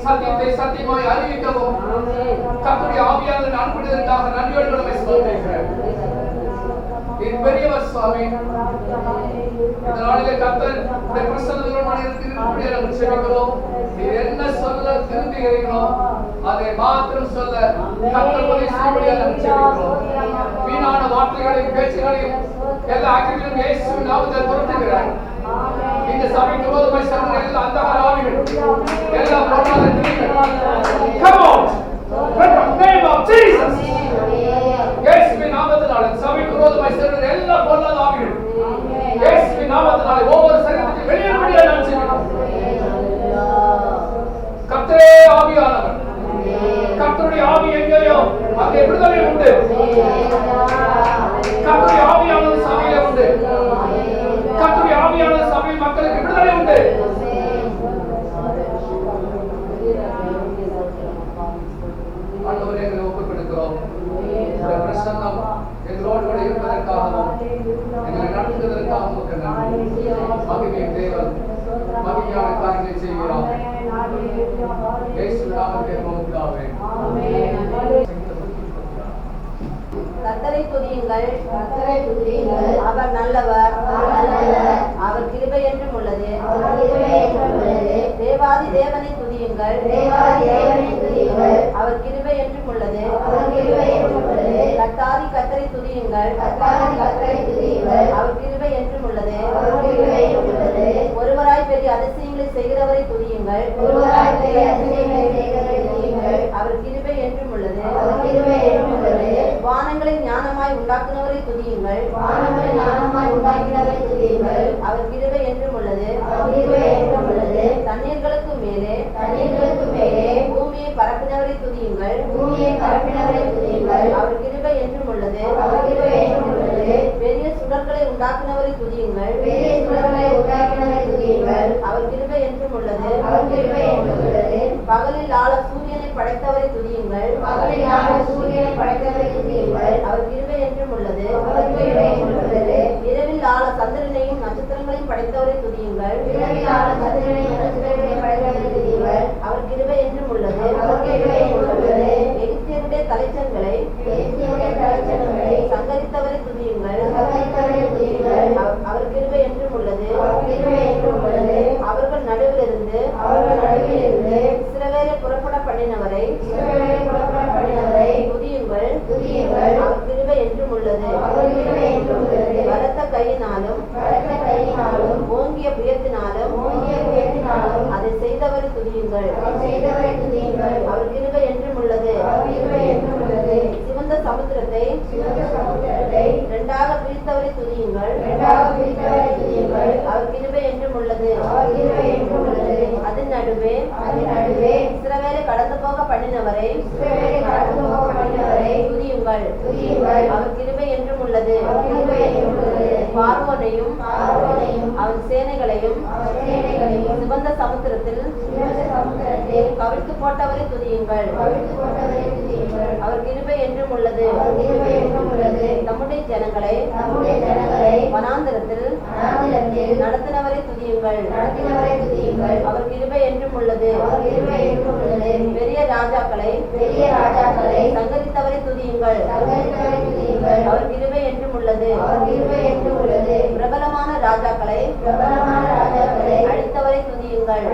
சத்தியத்தை சத்தியமாய் அறிவிக்கவும் கர்த்தருடைய ஆவியானவர் அனுப்பினதற்காக நன்றியோடு நம்மை ஸ்தோத்திரிக்கிறேன். என் பெரியவர் சுவாமி, இந்த நாளிலே கர்த்தர் உடைய பிரசன்னத்தோடு மனிதனுக்கு நமக்கு செபிக்கிறோம். நீர் என்ன சொல்ல திரும்புகிறீர்களோ அதை மாத்திரம் சொல்ல கர்த்தர் உதவி செய்யும்படியாக நமக்கு செபிக்கிறோம். வார்த்தைகளையும் பேச்சுகளையும் எல்லா ஆக்கிலும் இயேசுவின் நாமத்தில் துரத்துகிறார். இந்த சபைக்கு விரோதமாய் செல்கிற எல்லா அந்தகார ஆவிகள், எல்லா பொருளாதார கிரியைகள், come out in the name of Jesus. இயேசுவின் நாமத்தினாலே சபைக்கு விரோதமாய் செல்கிற எல்லா பொருளாதார ஆவிகள் இயேசுவின் நாமத்தினாலே ஒவ்வொரு சரீரத்துக்கு வெளியேறும்படியாக நான் செய்கிறேன். கர்த்தரே ஆவியானவர், கர்த்தருடைய ஆவி எங்கேயோ அங்கே விடுதலை உண்டு. கர்த்தருடைய ஆவியானவர் சபையிலே உண்டு. கர்த்தருடைய ஆவியானவர் சபையில் மக்களுக்கு விடுதலை உண்டு. ஆண்டவரே, எங்களை ஒப்புக் கொடுக்கிறோம். உங்களுடைய பிரசன்னம் எங்களோடு கூட இருப்பதற்காகவும் எங்களை நடத்துவதற்காகவும் மகிமையை தேவன் மகிமையான காரியங்களை செய்கிறோம். இயேசுவின் நாமத்தில் ஜெபிக்கிறோம். கர்த்தரை துதியுங்கள், கர்த்தரை துதியுங்கள். அவர் நல்லவர், அவர் கிருபை என்றும் உள்ளது. தேவாதி தேவனை துதியுங்கள், தேவாதி தேவனை துதியுங்கள். அவர் கிருபை என்றும் உள்ளது. கர்த்தாதி கர்த்தரை துதியுங்கள், கர்த்தாதி கர்த்தரை துதியுங்கள். அவர் கிருபை என்றும் உள்ளது. ஒருவராய் பெரிய அதிசயங்களை செய்கிறவரை துதியுங்கள், ஒருவராய் பெரிய அதிசயங்களை செய்கிறவரை துதியுங்கள். அவர் கிருபை என்றும் உள்ளது. வானங்களை ஞானமாய் உண்டாக்குனவரை துதியுங்கள், வானங்களை ஞானமாய் உண்டாக்கினவரை துதியுங்கள். அவர் கிருபை என்றும் உள்ளது. தண்ணீர்களுக்கு மேலே, தண்ணீர்களுக்கு மேலே பூமியை பரப்பினவரை துதியுங்கள், பூமியை பரப்பினவரை துதியுங்கள். அவர் கிருபை என்றும் உள்ளது. பெரிய சுடர்களை உண்டாக்கினவரை துதியுங்கள், பெரிய சுடர்களை உண்டாக்கினவரை துதியுங்கள். அவர் கிருபை என்றும் உள்ளது. பகலில் ஆள சூரியனை படைத்தவரை துதியுங்கள், பகலில் ஆள சூரியனை படைத்தவரை துதியுங்கள். அவர் கிருபை என்றும் உள்ளது. இரவில் ஆள சந்திரனையும் நட்சத்திரங்களையும் படைத்தவரை துதியுங்கள், இரவில் ஆள சந்திரனையும் நட்சத்திரங்களையும் படைத்தவரை துதியுங்கள். அவர் கிருபை என்றும் உள்ளது. எகிப்தியருடைய தலைச்சங்களை சங்கரித்தவரை துதியுங்கள், அவர் கிருபை என்றும் உள்ளது. அவர்கள் நடுவிலிருந்து இஸ்ரவேலை புறப்பட பண்ணினவரை துதியுங்கள், அவர் கிருபை என்றும் உள்ளது. பலத்த கையினாலும் ஓங்கிய புயத்தினாலும் அதை செய்தவரை துதியுங்கள், அவர் கிருபை என்றும் உள்ளது. சிவந்த சமுத்திரத்தை இரண்டாக பிரித்தவரை துதியுங்கள், அவர் கிருபை என்றும் உள்ளது. அதன் நடுவே இஸ்ரவேலை கடந்து போக பண்ணினவரை துதியுங்கள், அவர் கிருபை என்றும் உள்ளது. பார்வோனையும் அவன் சேனைகளையும் சிவந்த சமுத்திரத்தில் கவிழ்த்து போட்டவரை துதியுங்கள், அவர் கிருபை என்றும் உள்ளது. நம்முடைய ஜனங்களை வனாந்திரத்தில் நடத்தினவரை துதியுங்கள், அவர் கிருபை என்றும் உள்ளது. பெரிய ராஜாக்களை சங்கரித்தவரை துதியுங்கள், அவர் கிருபை என்றும் உள்ளது. பிரபலமான ராஜாக்களை அழித்தவரை துதியுங்கள்,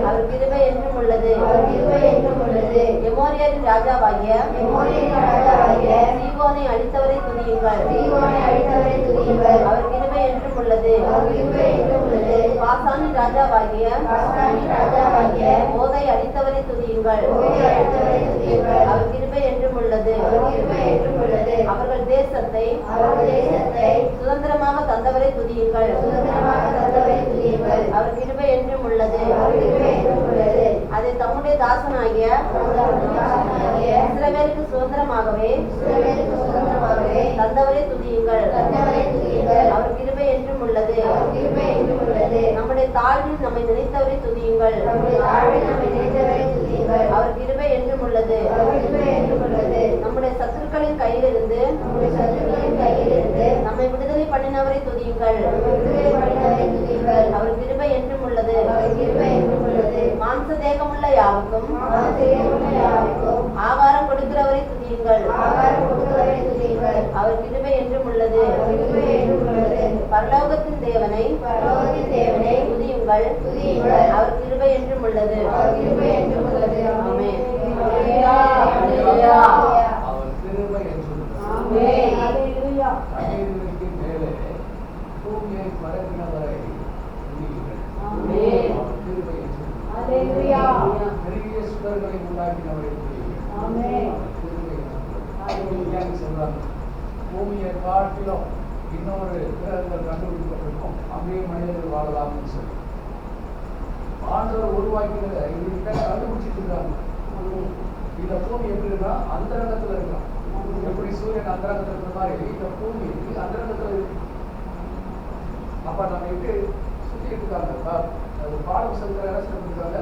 அவர் கிருபை என்றும் உள்ளது. எமோரியரின் ராஜாவாகிய சீகோனை அழித்தவரை துதியுங்கள், அவர் கிருபை என்றும் உள்ளது. பாசானின் ராஜாவாகிய ஓகை அழித்தவரை துதியுங்கள், அவர் கிருபை என்றும் உள்ளது. அவர்கள் தேசத்தை சுதந்திரமாக தந்தவரை துதியுங்கள், அவர் கிருபை என்றும் உள்ளது. அதை தம்முடைய தாசனாகிய இஸ்ரவேலுக்கு சுதந்திரமாகவே தந்தவரை துதியுங்கள், அவர் கிருபை என்றும் உள்ளது. நம்முடைய தாழ்வில் நம்மை நினைத்தவரை துதியுங்கள், அவர் கிருபை என்றும் உள்ளது. நம்முடைய சத்துருக்களின் கையிலிருந்து நம்மை விடுதலை பண்ணினவரை துதியுங்கள், அவர் கிருபை என்றும் உள்ளது. மாம்ச தேகமுள்ள யாவுக்கும் ஆகாரம் கொடுக்கிறவரை துதியுங்கள், அவர் கிருபை என்றும் உள்ளது. பரலோகத்தின் தேவனை துதியுங்கள், அவர் கிருபை என்றும் உள்ளது. ஆமென். அவர் கிருபை என்றும் உள்ளது. தண்ணீர்களுக்கு மேலே பூமியை பரப்பினவரை பெரிய சுடர்களை உண்டாக்கினவரை சொல்றாங்க. பூமியை காட்டிலும் இன்னொரு கிரகங்கள் கண்டுபிடிக்கப்பட்டிருக்கும், அப்படியே மனிதர்கள் வாழலாம்னு சொல்லி ஆண்டவர் உருவாக்கினதை இவர்கிட்ட கண்டுபிடிச்சிட்டு இருக்காங்க. இந்த பூமி எப்படி இருக்கா? அந்தரங்கத்துல இருக்கலாம். எப்படி சூரியன் அந்தரங்கத்துல இருக்கிற மாதிரி இந்த பூமி அந்தரங்கத்துல இருக்கு. அப்ப நம்ம எப்படி சுத்திட்டு இருக்காங்க? பாடம் சொல்ற இருக்காங்க,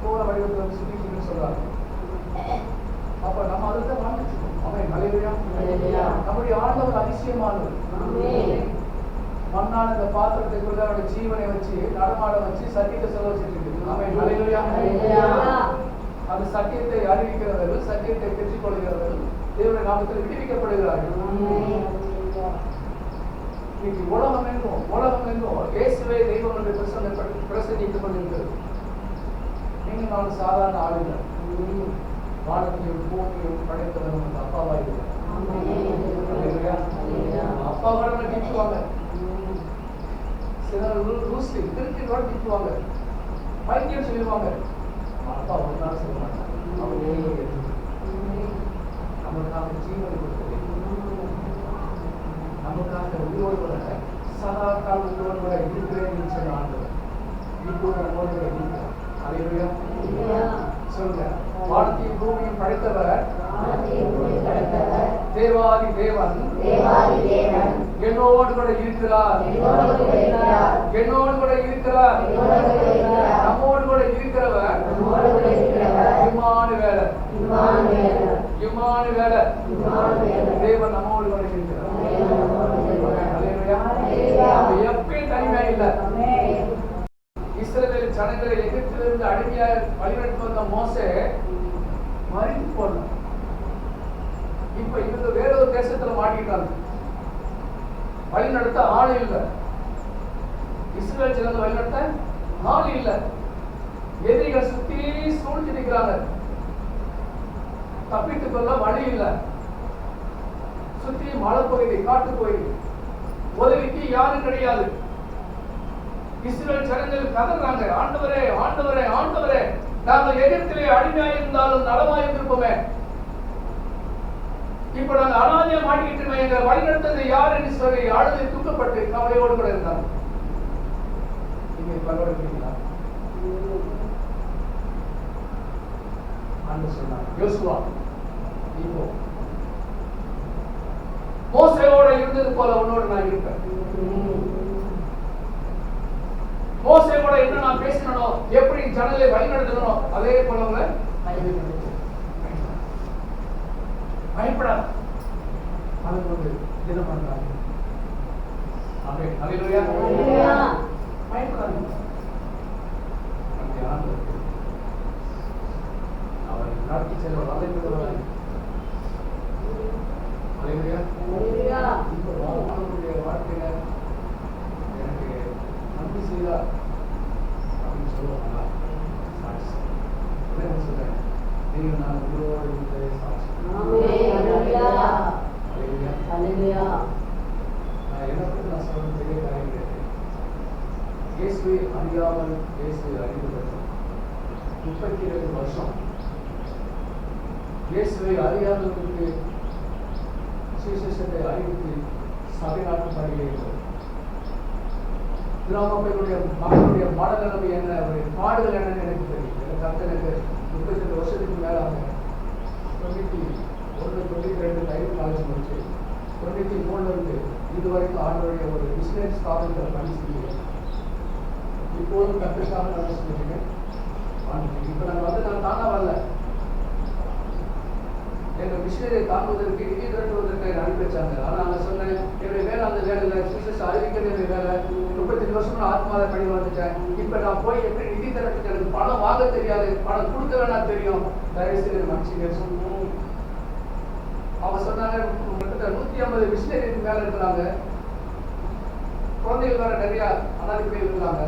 போற வடிவத்துல வந்து சுத்திட்டு சொல்றாங்க. அப்ப நம்ம அதுதான் வாழ்ந்துட்டு இருக்கோம். அவன் மலையா நம்முடைய ஆண்டவர் அதிசயமானவர். மண்ணான இந்த பாத்திரத்துக்குள்ள அவருடைய ஜீவனை வச்சு நடமாட வச்சு சத்தியத்தை சொல்ல வச்சுட்டு இருக்கு. அவன் மலையா அந்த சத்தியத்தை அறிவிக்கிறவர்கள், சத்தியத்தை பெற்றுக் கொள்கிறவர்கள் தேவனுடைய நாமத்தில் விடுவிக்கப்படுகிறார்கள். இன்னைக்கு உலகம் எங்கும் இயேசுவே தெய்வம் என்று பிரசங்கித்துக் கொண்டிருக்கிறது. நீங்க நான் சாதாரண ஆளுநர், வானத்தையும் பூமியையும் படைத்தவர் உங்க அப்பாவா இருக்கிறார். அப்பா கூட திட்டுவாங்க, சிலர் லூசி திருச்சி கூட திட்டுவாங்க, பைத்தியம் சொல்லுவாங்க. அப்பா ஒரு நாள் சொல்ல மாட்டாங்க. நமக்காக ஜீவனை கொடுத்தது, நமக்காக உயிரோடு கூட சதா கால உயிரோடு கூட இருக்கிறேன் சொன்ன ஆண்டவர் இப்போ நம்மோடு கூட இருக்கிறார். சொல்லுங்க, வானத்தையும் பூமியும் படைத்தவர் தேவாதி தேவன் என்னோடு கூட இருக்கிறார். என்னோடு கூட இருக்கிறார். நம்மோடு கூட இருக்கிறவர் இம்மானுவேலர். இம்மானுவேலர் தேவன் நம்மோடு கூட இருக்கிறார். எப்பயும் தனிமையா இல்ல. இஸ்ரவேல் ஜனங்களை எகிப்திலிருந்து அடிமையாக வழிநடத்தி வந்த மோசே மறித்து போனார். இப்ப இவங்க வேற ஒரு தேசத்துல மாட்டிட்டாங்க. வழிநடத்த ஆள் இல்ல. இஸ்ரவேல் ஜனங்களை வழிநடத்த ஆள் இல்ல. எதிரிகள் சுத்தி சூழ்ந்து நிற்கிறாங்க. தப்பித்துக் கொள்ள வழி இல்ல. சுத்தி மலை பகுதி, காட்டு பகுதி, உதவிக்கு யாரும் கிடையாது. இஸ்ரவேல் ஜனங்கள் கதறாங்க, ஆண்டவரே ஆண்டவரே ஆண்டவரே, நாங்கள் எகிப்திலே அடிமையாயிருந்தாலும் நலமாயிருந்திருப்போமே, இப்ப நாங்க அனாதையா மாட்டிக்கிட்டு எங்களை வழிநடத்தது யார் என்று சொல்லி அழுது தூக்கப்பட்டு கவலையோடு கூட இருந்தாங்க. நீங்க பரவாயில்லைங்களா? ஆண்டவர் சொன்னார், யோசுவா இப்போ மோசேயோட இருந்தது போல உன்னோடு நான் இருப்பேன். மோசேயோட என்ன நான் பேசினோ, எப்படி ஜனங்களை வழிநடத்தணும், அதே போல உங்களை பயப்படாது. அதுக்கு ஒரு தினம் பண்றாங்க. பயப்படாது. அவர் நடத்தி செல்வார். அவருடைய வாழ்க்கையில எனக்கு நன்றி செய்தார் அப்படின்னு சொல்லுவாங்களா? சொல்றேன், நீங்க நான் உங்களோட இருந்ததே சாட்சி. நான் சொல்றது பெரிய காரியம் கிடையாது. இயேசுவை அறியாமல் இயேசுவை அறிந்து 32 வருஷம் இயேசுவை அறியாதவர்களுக்கு சுவிசேஷத்தை அறிவித்து சபை நாட்டும் பணியில் இருக்கிறது. கிராமங்களுடைய மக்களுடைய மனநிலைமை என்ன, அவருடைய பாடுகள் என்னன்னு எனக்கு தெரியும். எனக்கு 32 வருஷத்துக்கு மேலாக 91, 92 டைம் காலேஜ் முடிச்சு 93 இருந்து இதுவரைக்கும் ஆண்டவருடைய ஒரு பிசினஸ் ஸ்தாபனத்தில் பணி செய்கிறேன். இப்போதும் கற்றுக்காக நான் சொல்லியிருக்கேன். இப்போ நாங்கள் நான் தானா வரல, எங்கள் மிஷினரை தாங்குவதற்கு நிதி திரட்டுவதற்கு அனுப்பி வச்சாங்க. ஆனால் நான் சொன்னேன், என்னுடைய வேலை அந்த வேலையில் சுவிசேஷ அறிவிக்கிறது வேலை. 32 வருஷம் ஆத்மாவை பணி வந்துட்டேன். இப்போ நான் போய் எப்படி நிதி திரட்டு, எனக்கு பணம் வாங்க தெரியாது, பணம் கொடுக்க வேணா தெரியும், தயவு செய்து மனுஷங்க சொன்னோம். அவங்க சொன்னாங்க, 150 மிஷினரிக்கு மேலே இருக்கிறாங்க, குழந்தைகள் வேற நிறையா அனாதைகள் இருக்கிறாங்க,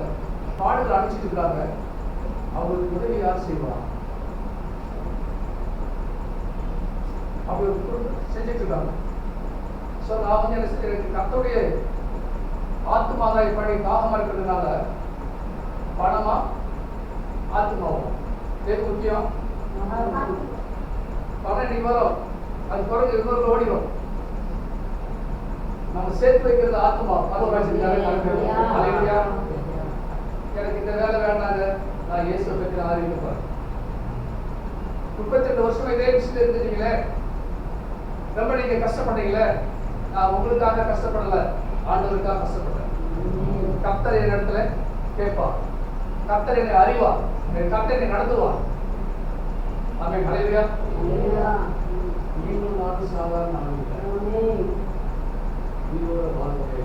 பாடுகள் அனுப்பிச்சிட்டு இருக்கிறாங்க, அவங்களுக்கு உதவி யார் செய்வாங்க? அப்படி செஞ்சுட்டு இருக்காங்க. ஸோ நான் வந்து என்ன செஞ்சேன், கர்த்தருடைய ஆத்மாதான் இப்படி தாகமா இருக்கிறதுனால பணமா ஆத்மாவும் எது முக்கியம்? பணம் இன்னைக்கு வரும், அது பிறகு இன்னொரு ஓடிடும். நம்ம சேர்த்து வைக்கிறது ஆத்மா. எனக்கு இந்த வேலை வேண்டாங்க, நான் இயேசுவை பற்றி அறிவிப்பேன். 32 வருஷம் இதே விஷயத்துல இருந்துட்டீங்களே, ரொம்ப நீங்க கஷ்டப்பட்டீங்களே. நான் உங்களுக்காக கஷ்டப்படல, ஆண்டவருக்காக கஷ்டப்பட்டேன். கர்த்தர் என் இடத்துல கேட்பார், கர்த்தர் என்னை அறிவார், கர்த்தர் என்னை நடத்துவார். ஆமென். ஹல்லேலூயா. நீங்களும் நானும் சாதாரண ஆளுங்க. உயிரோட வாழ்க்கை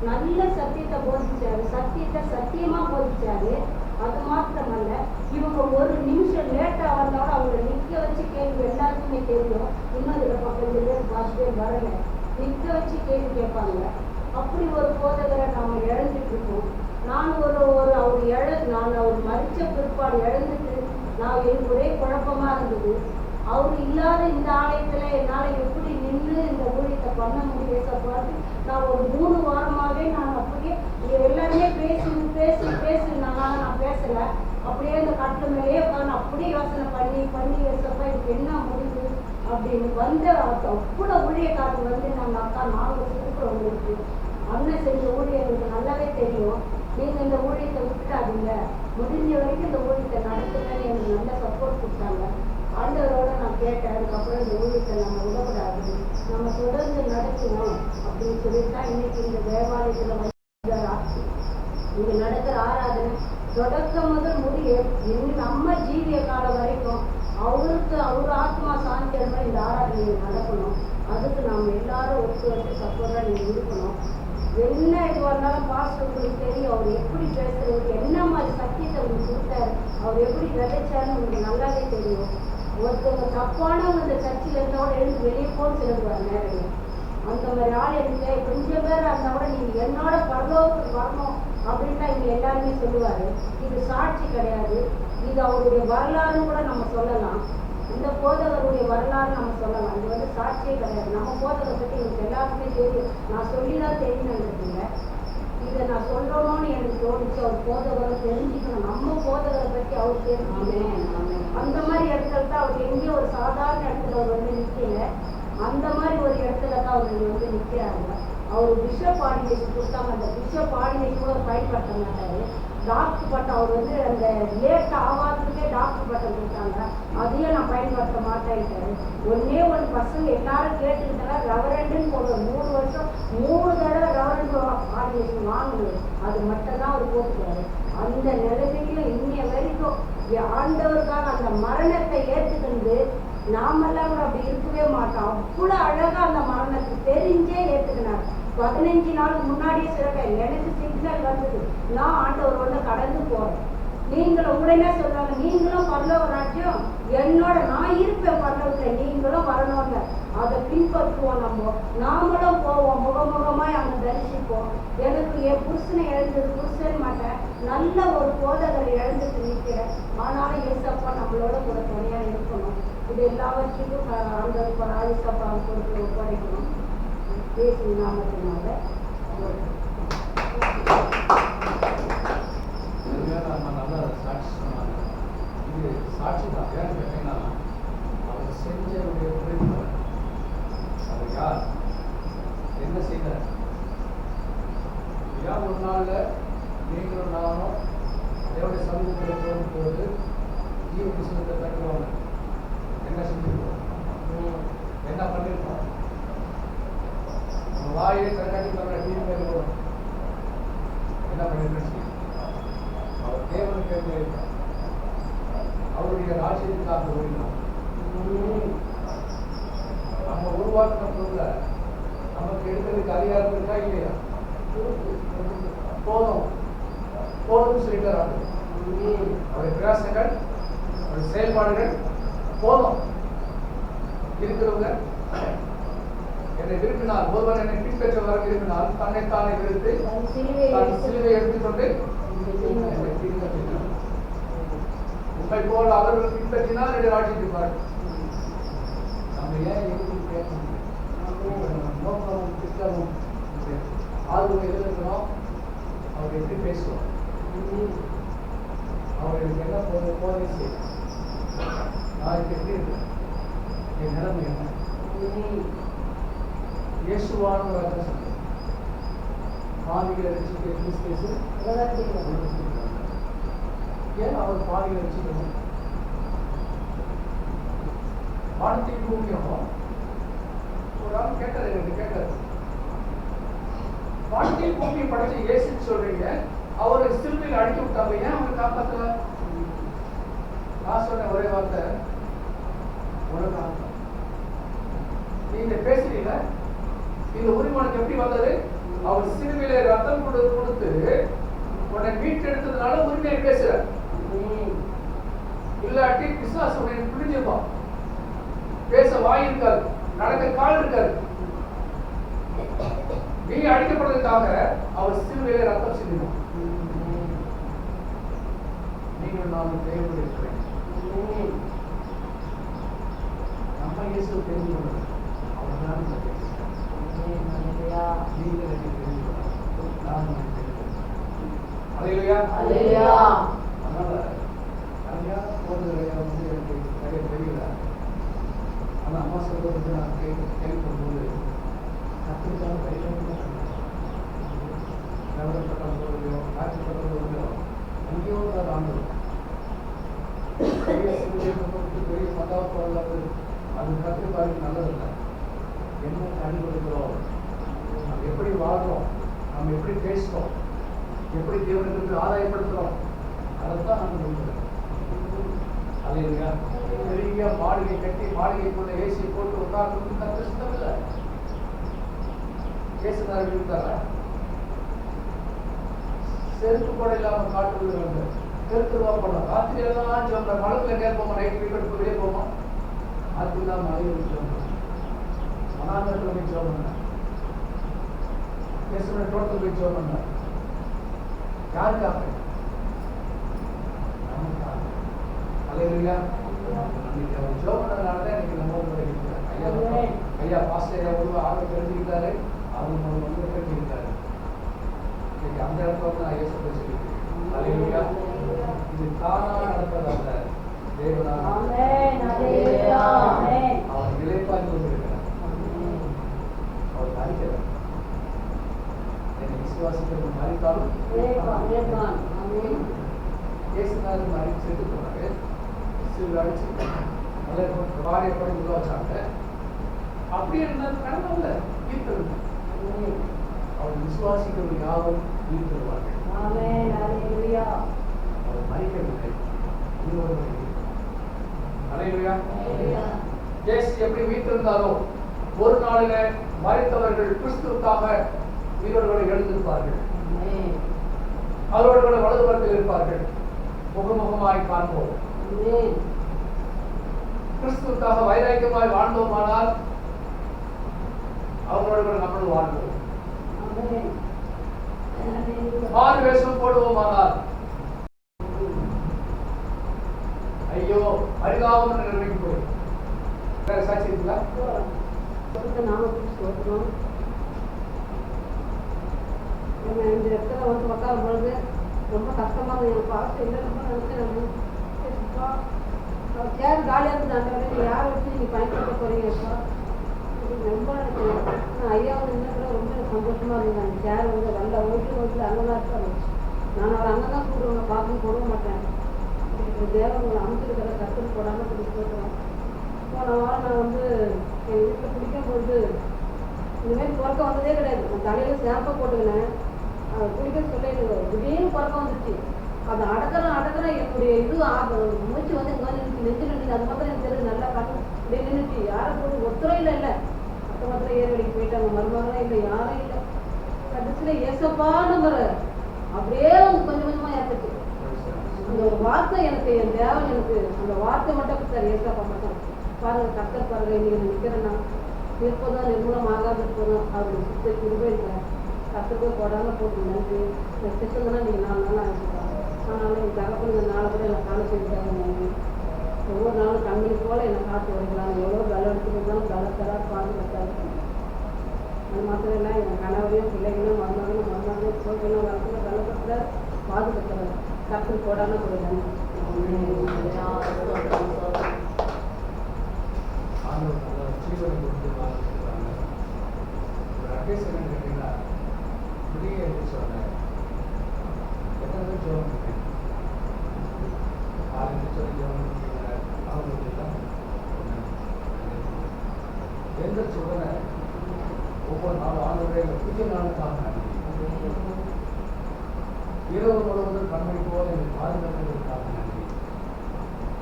நல்ல சத்தியத்தை போதிச்சாரு, சத்தியத்தை சத்தியமா போதிச்சாரு. அது மாத்திரமல்ல, இவங்க ஒரு நிமிஷம் லேட்டா வந்தாலும் அவங்களை நிக்க வச்சு கேள்வி எல்லாருக்குமே தெரியும். இன்னும் இதுல 15 பேர் 10 பேர் வரல, நிக்க வச்சு கேள்வி கேட்பாங்க. அப்படி ஒரு போதகரை நாம இழந்துட்டு இருக்கோம். நான் அவர் மறிச்ச பிற்பாடு இழந்துட்டு நான் எனக்கு ஒரே குழப்பமா இருந்தது. அவர் இல்லாத இந்த ஆலயத்துல என்னால எப்படி நின்று இந்த ஊழியத்தை பண்ண முடியும் பார்த்து நான் ஒரு 3 வாரமாவே நான் அப்படியே எல்லாருமே பேசுனாங்க. நான் பேசல, அப்படியே இந்த கட்டு மேலேயே உட்காந்து அப்படியே யோசனை பண்ணி ஏசப்பா இதுக்கு என்ன முடியுது அப்படின்னு வந்து அவ்வளோ ஊழியக்காரங்க வந்து நாங்கள் அக்கா நாங்கள் இருக்கிறோம். உங்களுக்கு அண்ணன் செஞ்ச ஊழியம் எங்களுக்கு நல்லாவே தெரியும். நீங்கள் இந்த ஊழியத்தை விட்டுட்டாதீங்க, முடிஞ்ச வரைக்கும் இந்த ஊழியத்தை நடத்துங்கன்னு எனக்கு நல்ல சப்போர்ட் கொடுத்தாங்க. ஆண்டவரோட நான் கேட்டேன். அதுக்கப்புறம் இந்த ஊழியத்தை நம்ம விடக்கூடாது, நம்ம தொடர்ந்து நடத்துவோம் அப்படின்னு சொல்லிட்டு தான் இன்னைக்கு இந்த தேவாலயத்தில் வந்து ஆச்சு. இங்கே நடக்கிற ஆராதனை தொடக்கம் முதல் முடிய நம்ம ஜீவிய காலம் வரைக்கும் அவர் ஆத்மா சாந்தி இந்த ஆராதனை நடக்கணும். அதுக்கு நாம் எல்லாரும் ஒத்து சப்போர்ட்டா நீங்க இருக்கணும். என்ன இதுவாக இருந்தாலும் பாஸ்டர் உங்களுக்கு தெரியும், அவர் எப்படி பேசுறது, என்ன மாதிரி சத்தியத்தை உங்களுக்கு கொடுத்தாரு, அவர் எப்படி விதைச்சாருன்னு உங்களுக்கு நல்லாவே தெரியும். ஒருத்தவங்க தப்பானவங்க இந்த சர்ச்சில் இருந்தோட எழுந்து வெளியே போன்னு சொல்லுவார் நேரம். அந்த மாதிரி ஆள் இருக்கு. கொஞ்சம் பேர் அந்த கூட நீங்க என்னோட பரலோகத்துக்கு வரணும் அப்படின்லாம் இங்க எல்லாருமே சொல்லுவாரு. இது சாட்சி கிடையாது, இது அவருடைய வரலாறுன்னு கூட நம்ம சொல்லலாம். இந்த போதகருடைய வரலாறு நம்ம சொல்லலாம். இது வந்து சாட்சியே கிடையாது. நம்ம போதகரை பற்றி எனக்கு எல்லாருக்குமே தெரியும். நான் சொல்லிதான் தெரியுங்க. இதை நான் சொல்லணும்னு எனக்கு தோணுச்சு. அவர் போதகரை தெரிஞ்சுக்கணும், நம்ம போதகரை பற்றி அவர் தெரிஞ்சுக்கணும். அந்த மாதிரி இடத்துல தான் அவர் எங்கேயும் ஒரு சாதாரண இடத்துல அவர் வந்து நிற்கல, அந்த மாதிரி ஒரு இடத்துல தான் அவர் வந்து நிற்கிறாங்க. அவர் பிஷப் ஆர்டினேஷன் கொடுத்தாங்க. அந்த பிஷப் ஆர்டினேஷன் கூட பயன்படுத்த மாட்டாரு. டாக்டர் பட்டம் அவர் வந்து அந்த லேட் ஆகாததுக்கே டாக்டர் பட்டம் கொடுத்தாங்க. அதையும் நான் பயன்படுத்த மாட்டேன்ட்டாரு. ஒன்னே ஒரு பசங்க எல்லாரும் கேட்டுக்கிட்டா ரெவரண்டுன்னு போடுவோம். 3 வருஷம் 3 தடவை ரெவரண்டு ஆர்டினேஷன் வாங்கணும். அது மட்டும் தான் அவர் போட்டுக்கிறாரு. அந்த நிலைமையில இன்னைய வரைக்கும் ஆண்டவருக்காக அந்த மரணத்தை ஏற்றுக்கிண்டு நாமெல்லாம் கூட அப்படி இருக்கவே மாட்டோம். அவ்வளோ அழகா அந்த மரணத்தை தெரிஞ்சே ஏற்றுக்கினார். 15 நாள் முன்னாடியே சொல்றேன், எனக்கு சிக்னல் வந்தது, நான் ஆண்டவரோட கடந்து போறேன். நீங்களும் உடனே சொல்றாங்க, நீங்களும் பரலோக ராஜ்யம் என்னோட நான் இருப்பேன் பரலோகத்தில், நீங்களும் வரணும்ல. அதை பின்பற்றுவோம். நாமளும் போவோம், முகமுகமாய் அங்கே தரிசிப்போம். எனக்கு என் புருஷனை இழந்தது புருஷன் மாட்டேன், நல்ல ஒரு போதகரை இழந்துட்டு நிற்கிறேன். ஆனாலும் ஏசப்பா நம்மளோட கூட துணையா இருக்கணும். இது எல்லாவற்றையும் அந்த ஏசப்பா கொடுத்து ஒப்படைக்கணும். இயேசு நாமத்தினால நல்ல சாட்சி சொன்னாங்க. இது சாட்சி தான். ஏன்னு கேட்டீங்கன்னா, அவர் செஞ்சவருடைய புரிந்தவர். அவர் யார், என்ன செய்தார்? ஏன் ஒரு நாளில் நீங்களும் நானும் தேவனுடைய சமூகத்தில் போகும்போது ஜீவ புஸ்தகத்தை தட்டுவாங்க. என்ன செஞ்சிருக்கோம், என்ன பண்ணிருக்கோம்? நம்ம வாயை கட்டி பண்ண டிவி மேல போகணும். என்ன பண்ணிருக்கோம்? அவர் தேவனுக்கு இருக்கார், அவருடைய ராஜ்யத்துக்காக ஓடினார். நம்ம உருவாக்கின பொருள நமக்கு எடுக்கிறதுக்கு அதிகாரம் இருக்கா இல்லையா? போதும் போதும் சொல்லிட்டார். அவருடைய பிரயாசங்கள், அவருடைய செயல்பாடுகள் போதும். இருக்கிறவங்க என்னை விரும்பினால், ஒருவன் என்னை பின்பற்றவராக விரும்பினால் தன்னைத்தானே விரும்பி தன் சிலுவை எடுத்துக்கொண்டு உண்மை போல் அவர்கள் பின்பற்றினால் என்னுடைய ராஜ்யத்துக்கு நம்ம ஏன் எதுவும் கேட்கணும்? நோக்கமும் திட்டமும் ஆர்வம் எதிர்க்கணும். அவர் எப்படி பேசுவோம், அவர்களுக்கு என்ன போதை செய்யும், நாளைக்கு எப்படி இருக்கு, என் நிலைமை என்ன? இயேசுவான ஒரு அர்த்தம் சொல்லுங்க. பாவிகளை ரசிக்க கிறிஸ்து ஏன் அவர் பாவிகளை ரசிக்கணும்? வானத்தையும் பூமியும் ஒரு ஆள் கேட்டார், எனக்கு கேட்டார், வானத்தையும் பூமியை படைச்ச இயேசுன்னு சொல்றீங்க, அவரை சிலுவையில் அடிக்க விட்டாங்க, ஏன் அவர் காப்பாத்தல? நான் சொன்ன ஒரே வார்த்தை, உனக்கு நீங்க பேசுறீங்க, இந்த உரிமனுக்கு எப்படி வந்தது? அவர் சிலுவையில ரத்தம் கொடுத்து உன்னை மீட்டெடுத்ததுனால உரிமையை பேசுற. இல்லாட்டி பிசாசு உன்னை புரிஞ்சிருப்பான். பேச வாய் இருக்காது, நடக்க கால் இருக்காது. நீ அடிக்கப்படுறதுக்காக அவர் சிலுவையில ரத்தம் சிந்தினார். நீங்கள் நான் தேவைப்படுகிறேன். நம்ம இயேசு தெரிந்து கொண்டது அவர் தான். நீங்கள் எனக்கு தெரிந்து கொண்டார், நான் உங்களுக்கு தெரிந்து கொண்டேன். அல்லேலூயா. அதனால நிறையா போதுகளை வந்து எனக்கு நிறைய தெரியல. ஆனால் அம்மா சொல்றது நான் கேள்விப்படும்போது கத்திரிக்கான கையில் நவரப்பட்ட போதையோ காய்ச்சப்பட்ட போதையோ அங்கேயோ தான் ஆண்டு பெரிய பெரிய மதாவை அது கத்திரிக்காய்க்கு நல்லதில்லை. என்ன கனி கொடுக்கிறோம், நம்ம எப்படி வாழ்றோம், நம்ம எப்படி பேசுகிறோம், எப்படி தேவனுக்கு ஆதாயப்படுத்துகிறோம், அதைத்தான் நம்ம கொடுக்குறோம். அது இல்லையா? பெரிய மாளிகை கட்டி மாளிகைக்குள்ள ஏசி போட்டு உட்கார்ந்து கஷ்டம் இல்லை. பேசுனார் இருந்தாரா? செருப்பு கூட இல்லாம காட்டு வந்து தெருத்துருவா போனோம். ராத்திரி எல்லாம் சொல்ற மலத்துல நேர் போமா, நைட்டு வீட்டு வெளியே போமா, அது இல்லாம மழை வச்சோம். மனாந்தரத்தில் போய் ஜோம் பண்ண, பேசுற தோட்டத்தில் போய் ஜோம் பண்ண. யாருக்காக? நமக்காக. அல்லேலூயா. இன்னைக்கு அவர் ஜோம் பண்ணதுனாலதான் இன்னைக்கு நம்ம இருக்கிறார். ஐயா பாஸ்டர் எவ்வளவு ஆர்வம் தெரிஞ்சுக்கிட்டாரு, அவங்க வந்து தெரிஞ்சுக்கிட்டாரு. இன்னைக்கு அந்த இடத்துல வந்து நான் இயேசுவை சொல்லியிருக்கேன். அல்லேலூயா. இது தானா நடப்பதல்ல, தேவனாக அவர் நிலைப்பாய்ந்து கொண்டிருக்கிறார். அவர் அறிக்கிறார். என்னை விசுவாசிக்கிறது மறித்தாலும் இயேசுநாதன் மறித்து செத்து போனாரு. சில அடிச்சு வாரியப்படி உள்ள வச்சாங்க. அப்படி இருந்தது கடவுள் ஈர்த்தது. அவர் விசுவாசிக்கிறது யாரும் ஈர்த்தருவார்கள். அவர் மறிக்கவில்லை. அல்லேலூயா. இயேசு எப்படி வீட்டிருந்தாரோ ஒரு நாளில மரித்தவர்கள் கிறிஸ்துவுக்காக உயிரோடு எழுந்திருப்பார்கள். அவரோடு கூட வலது புறத்தில் இருப்பார்கள். முகமுகமாய் காண்போம். கிறிஸ்துவுக்காக வைராக்கியமாய் வாழ்ந்தோமானால் அவரோடு கூட நம்மளும் வாழ்வோம். மாறு வேஷம் போடுவோமானால் ஐயோ அரிதாபம் நிலைமைக்கு போய் வேற சாட்சி இருக்குங்களா? இந்த இடத்துல வந்து உட்காரும் பொழுது ரொம்ப கஷ்டமா இருந்தது. பார்த்து இல்லை ரொம்ப நினைச்சேன். சேர் காலியாக இருந்து யாரை வச்சு நீங்கள் பயன்படுத்த போறீங்கப்பா ரொம்ப நினைச்சேன். ஐயா வந்து இன்னும் ரொம்ப சந்தோஷமா இருந்தது. அந்த சேர் வந்து நல்ல ஓட்டு அங்கே தான் இருக்காரு. நான் அவர் அங்கே தான் கூடுவேன், பார்த்து போட மாட்டேன். தேவன் அமைச்சிருக்கிற கற்றுக்கு போடாமல் பிடிச்சி போட்டுருவேன். போன வாரம் நான் வந்து எங்கள் வீட்டில் குடிக்கும் பொழுது இந்தமாரி குறக்கம் வந்ததே கிடையாது. நான் தலையில் ஷாம்பை போட்டுக்கினேன். குடிக்க சொல்லி திடீர்னு குறக்கம் வந்துச்சு. அதை அடக்கிறேன் என்னுடைய இது மூச்சு வந்து இங்கே வந்து நின்று நெஞ்சு நின்று அது மாத்திரம் எனக்கு தெரியுது. நல்லா கண் இப்படியே நின்றுச்சு. யாரும் போட்டு ஒருத்தரும் இல்லை மற்ற மாத்திரம் ஏர்வழிக்கு போயிட்டாங்க. மருமகனும் இல்லை, யாரும் இல்லை. கடைசியில் ஏசப்பா நம்பர் அப்படியே கொஞ்சம் கொஞ்சமாக ஏற்றுச்சு. அந்த ஒரு வார்த்தை எனக்கு என் தேவன் எனக்கு அந்த வார்த்தை மட்டும் கொடுத்தாரு. ஏசப்பா மட்டும் பாருங்க கர்த்தர் பாருங்க இன்னைக்கு நான் நிற்கிறேன்னா இருப்பதும் நிர்மூலம் ஆகாது இருப்பதும் அவர் சுத்த கிருபை இல்லை. கற்றுக்கு போடாமல் போட்டு நன்றி திட்டம்னா நீங்கள் 4 நாள் ஆகிடுவாங்க. ஆனாலும் என் தகப்பன் 4 கூட என்னை காண செய்தாங்க. நன்றி. ஒவ்வொரு நாளும் கண்ணி போல என்னை காத்து வருகிறாங்க. எவ்வளோ பலம் எடுத்துருந்தாலும் பலத்தராக பாதுகாத்தாரு. அது மாத்திரம் இல்லை என் கணவரையும் பிள்ளைகளும் மருமகனும் கோவிலும் வளர்த்து பலப்படுத்துற பாதுகாக்கிறார். கற்றுக்கு போடாமல் ஒரு நன்றி. ஒவ்வொரு நாளும் ஆண்டவரே புதிய நாளுக்காக நன்றி. இரவு முழுவதும் கண்மணி போல எனக்கு பாதுகாப்பதற்காக நன்றி.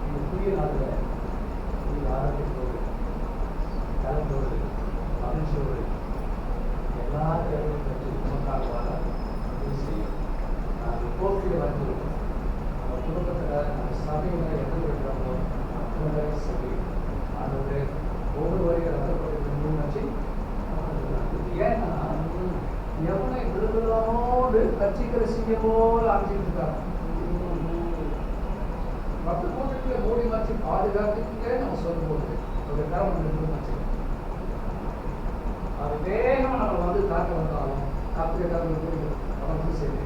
இந்த புதிய நாளில் ஆரோக்கியத்தோடு கலந்தோடு மகிழ்ச்சியோடு எல்லா தேவையும் பற்றி உமக்காக வாழ உதவி செய்யும். நாங்கள் போக்கில் வந்து நம்ம குடும்பத்தில் நம்ம சபையில எது இருக்கிறோமோ அத்தனை சரி ஆண்டவரே ஒவ்வொருவரையும் ரத்தப்பட்டு முன்னாச்சு. ஏன்னா எவனை விடுதலோடு கட்சிக்கிற செய்ய போல அழைச்சிட்டு இருக்காங்க. மற்ற கூட்டத்தில் மூடி மாற்றி பாதுகாத்துக்கே நம்ம சொல்லும்போது ஒரு கரம் நிறுவனம் அது வேகம் நம்ம வந்து தாக்க வந்தாலும் காப்பிய கரம் அவனுக்கு சரி.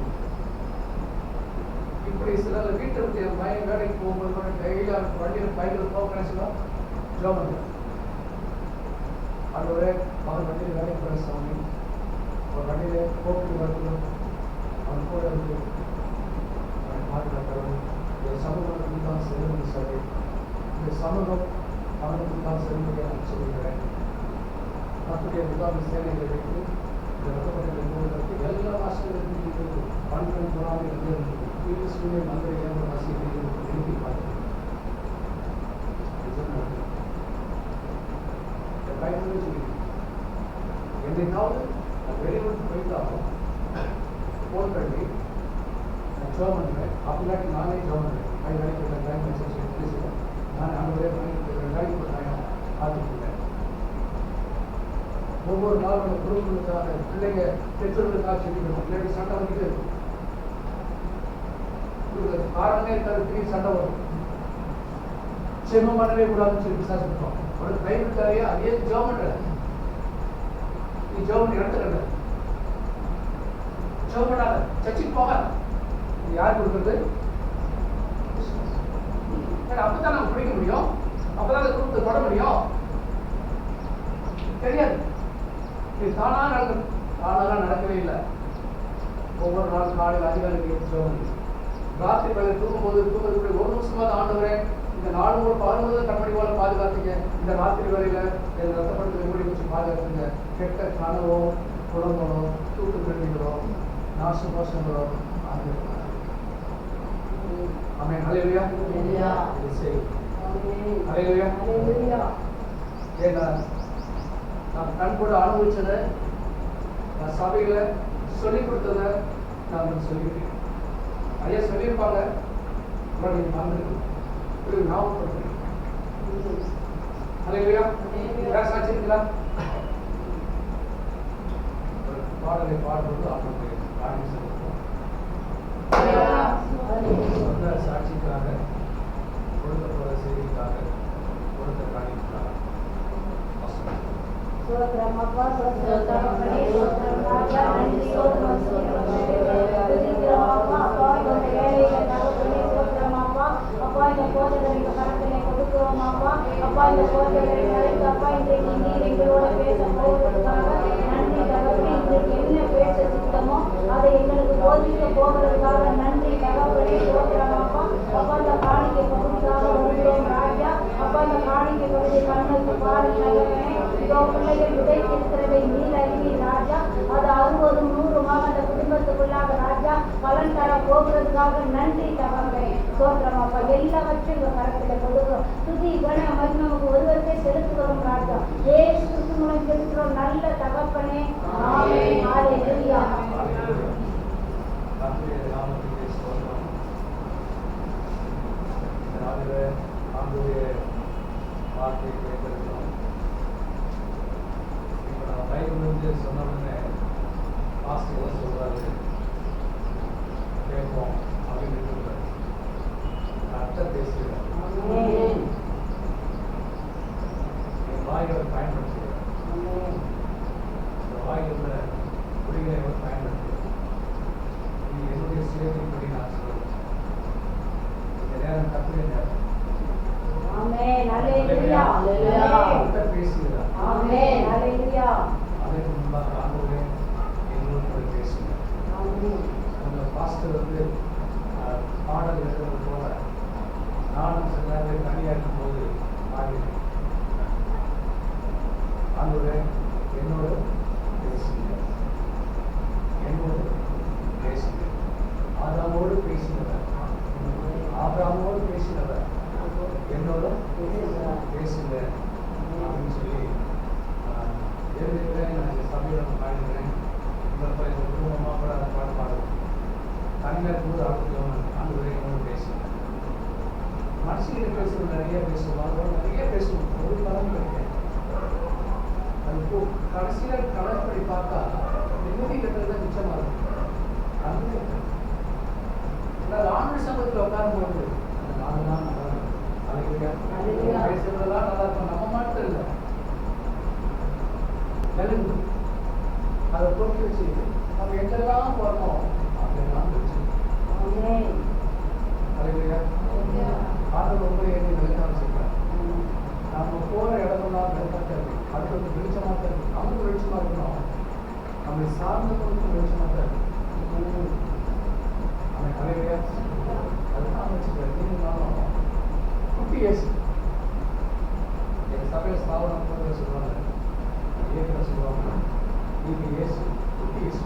இப்படி சில வீட்டு பையன் வேலைக்கு போகும்போது டெய்லி வண்டியில் பைக்கில் போக நினைச்சுதான் ஜோமன் அது ஒரே அவன் வண்டியில் வேலைக்கு போகிற சாமி ஒரு வண்டியில் போக்கு வரணும் அவன் கூட இருந்து அவனை பாதுகாக்கிறவன் இந்த சமூகத்துக்கு தான் செல்லுன்னு சொல்லி இந்த சமூகம் அவனுக்கு தான் செல்லுங்க நான் சொல்லுகிறேன். மற்ற முகாம் சேவைகளை வைத்து இந்த ரத்தப்பட்ட எல்லா ஆசிரியர்களுக்கும் பண்பன் புறாமல் இருந்து சூழ்நிலை மந்திர ஆசிரியர்கள் எழுதி பார்த்தேன். என்னைக்காவது வெளியூருக்கு போயிட்டாலும் ஃபோன் பண்ணி நான் ஜோ பண்ணுவேன். அப்படிலாட்டி நானே ஜோ பண்ணுவேன். நான் அங்கே வேலைக்கு போட்டாங்க பார்த்துருக்கேன். ஒவ்வொரு நாளும் குடும்பங்களுக்காக பிள்ளைங்க பெற்றோர்களுக்காக சொல்லிக்கணும். பிள்ளைங்க சண்டை வந்துட்டு இருக்கும். காரணமே இருக்காது. திடீர் சண்டை வரும். செம்மம் பண்ணவே கூடாதுன்னு சொல்லி விசாரிச்சிருக்கோம். ஒரு கைவிட்டாரியா அதே ஜோ பண்ற நீ ஜோ பண்ணி நடத்துற ஜோ பண்ணாத சர்ச்சுக்கு போக யார் கொடுக்குறது? அப்பதான் நம்ம பிடிக்க முடியும். அப்பதான் அந்த குடும்பத்தை தொட முடியும். தெரியாது. இது தானா நடக்கும். தானாலாம் நடக்கவே இல்லை. ஒவ்வொரு நாள் காலையில் அதிகாரிக்கு ஜோ பண்ணி ராத்திரி வேலை தூங்கும்போது தூங்குறதுக்கு ஒரு நிமிஷமாவது ஆண்டவரே இந்த நாடு ஒரு 11 கண்மணி போல பாதுகாத்துங்க. இந்த ராத்திரி வேலையில என் ரத்தப்படுத்த மூடி வச்சு பாதுகாத்துங்க. கெட்ட கனவோ குழம்போ தூக்கு கல்விகளோ நாசுபாசங்களோ ஆமென். ஹல்லேலூயா. ஹல்லேலூயா. ஹல்லேலூயா. ஏன்னா நான் கண் கூட அனுபவிச்சதை, நான் சபைகளை சொல்லிக் கொடுத்ததை நான் சொல்லியிருக்கேன். ஐயா சொல்லியிருப்பாங்க, நீங்கள் மறந்துருக்கு ஞாபகப்படுத்துறேன். அல்லேலூயா. யார் சாட்சி இருக்குங்களா? ஒரு பாடலை பாடுறது அவனுடைய காணி செலுத்துவோம். சொந்த சாட்சிக்காக, கொடுத்த போற செய்திக்காக, கொடுத்த காணிக்காக சோத்ரம் அப்பா, சோத்ரம் அப்பனே, சோத்ரம் ராஜா, நன்றி சோத்ரம் துதிக்கிறோம் அப்பா. அப்பா இந்த வேலையை தகப்பனே, சோத்ரம் அப்பா. அப்பா இந்த போதகரை கரத்திலே கொடுக்கிறோம் அப்பா. அப்பா இந்த போதகரை நிறைந்து அப்பா இன்றைக்கு நீர் எங்களோட பேச போவதற்காக நன்றி தகப்பனே. இன்றைக்கு என்ன பேச சித்தமோ அதை எங்களுக்கு போதிக்க போவதற்காக நன்றி தகப்பனே, சோத்ரம் அப்பா. அப்பா இந்த காணிக்கை பகுதிக்காக வருகிறோம் ராஜா. அப்பா இந்த காணிக்கை பகுதி கண்ணுக்கு பாருங்க தகப்பனே. இதோ பிள்ளைகள் விதைத்திருக்கிறதை நீர் அறிவீர் ராஜா. அது 60, 100 அந்த குடும்பத்துக்குள்ளாக ராஜா பலன் தர போகிறதுக்காக நன்றி தகப்பனே, சோத்திரம் அப்பா. எல்லாவற்றையும் உங்க கரத்துல கொடுக்கிறோம். துதி கன மகிமை நமக்கு ஒருவருக்கே செலுத்துகிறோம் ராஜா. இயேசு கிறிஸ்து மூலம் செலுத்துகிறோம் நல்ல தகப்பனே. ஆமென். ஹல்லேலூயா. வார்த்தையை கேட்டிருக்கிறோம். இப்போ நம்ம பைபிள் வந்து சொன்ன உடனே பாஸ்டர் சொல்றாரு, கேட்போம் அப்படின்னு சொல்றாரு. அர்த்தம் பேசுகிறேன், என் வாய்களை பயன்படுத்துகிறேன். இந்த வாய்களை குடிகளை பயன்படுத்துகிறேன். நீ என்னுடைய சுயத்தின்படி நான் சொல்றேன். இந்த நேரம் கத்துடைய நேரம். ஆமென். ஹல்லேலூயா. அர்த்தம் பேசுகிறார். ஆமென். ஹல்லேலூயா. அதற்கு முன்பாக ஆண்டவரே எங்களோடு பேசுகிறார். ஆமென். அந்த பாஸ்டர் வந்து பாடல் எழுதுவது போல நானும் சில நேரத்தில் தனியாக்கும் போது ஆகிறேன். ஆண்டவரே என்னோடு பேசுகிறார், என்னோடு பேசுகிறார். ஆதாமோடு பேசினவர், ஆபிரகாமோடு பேசினவர், என்னோட பேசுங்க அப்படின்னு சொல்லி எழுதுகிறேன். நான் இந்த சபையில் பாடுகிறேன். உங்களை இந்த குடும்பமாக கூட அதை பாடுவோம். தனியார் கூட ஆண்டு என்னோடு பேசுவேன். மனுஷங்கிட்ட பேசுவோம், நிறைய பேசுவாங்க, நிறைய பேசுவோம். ஒரு பலம் கிடையாது. அது கடைசியில் கணக்கு பார்த்தா நிம்மதி கட்டுறது தான் மிச்சமாக இருக்கும். அது ஆண்டு சமூகத்தில் உட்காரும்போது அந்த 4 நாள் நல்லா இருக்கும். பேசுறதெல்லாம் நல்லா இருக்கும். நம்ம மட்டும் இல்லை, நெலுங்கு அதை பொறுத்து வச்சு நம்ம எங்கெல்லாம் போறோம் அதெல்லாம் வச்சு ஆண்டு ரொம்ப ஏறி வெளிச்சம் வச்சுருக்கேன். நம்ம போற இடமெல்லாம் வெளிச்சமாக இருக்கு. அது கொஞ்சம் வெளிச்சமாக தான் இருக்கு. நமக்கு வெளிச்சமாக இருக்கணும், நம்மளை சார்ந்தவங்களுக்கு வெளிச்சமாக தான் இருக்கு. அவன் கலையா அதுதான் வச்சுக்கிறேன். நீங்களும் குட்டி இயேசு எங்கள் சபையில் ஸ்தாபனம் போகிற சொல்லுவாங்க, இயக்கிற சொல்லுவாங்க, நீங்கள் இயேசு குட்டி இயேசு.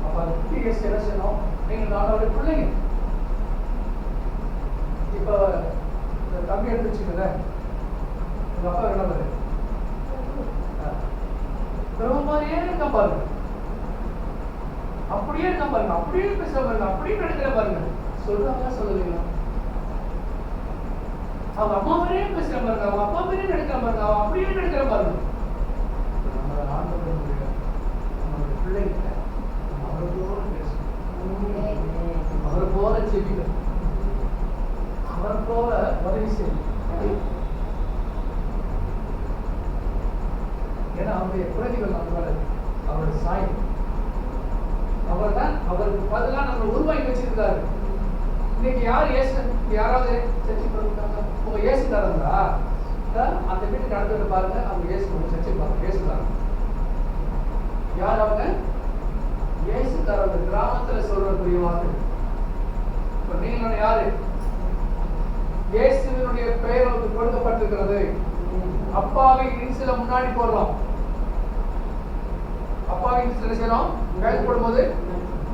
அப்போ அந்த குட்டி இயேசு என்ன செய்யணும்? நீங்கள் நானோட பிள்ளைங்க. இப்போ இந்த தம்பி எடுத்து வச்சுக்கல, உங்கள் அப்பா என்ன பாரு பிரம்ம மாதிரியே இருக்க பாருங்க, அப்படியே இருக்க பாருங்க, அப்படியே பேச பாருங்க, அப்படியே நடக்கிற பாருங்க. சொல்றாங்களா சொல்லலைங்களா? அவங்க அம்மா மாதிரியே பேசுற பாருங்க, அவங்க அப்பா மாதிரியே நடிக்கிற பாருங்க, அவன் அப்படியே நடிக்கிற பாருங்க. நம்மளோட ஆண்டவருடைய நம்மளுடைய பிள்ளைகிட்ட அவரை போல பேசணும், அவரை போல ஜெபிக்கணும், அவரை போல உதவி செய்யணும். ஏன்னா அவருடைய குழந்தைகள் நம்மளோட அவருடைய சாய், அவர் தான் அவருக்கு பதிலாக நம்ம உருவாக்கி வச்சிருக்காரு. இன்னைக்கு யார் இயேசு, யாராவது சர்ச்சை கொடுத்தாங்க, உங்க இயேசுக்காரங்களா? அந்த வீட்டுக்கு நடந்து பாருங்க, அவங்க இயேசு சர்ச்சை பாருங்க, இயேசுக்காரங்க. யார் அவங்க? இயேசுக்காரங்க. கிராமத்துல சொல்றக்கூடிய வார்த்தை. இப்ப நீங்க யாரு? இயேசுவினுடைய பெயர் அவருக்கு கொடுக்கப்பட்டிருக்கிறது. அப்பாவை இன்சில முன்னாடி போடுறோம். அப்பாவை இன்சில செய்யறோம், பெயர் போடும்போது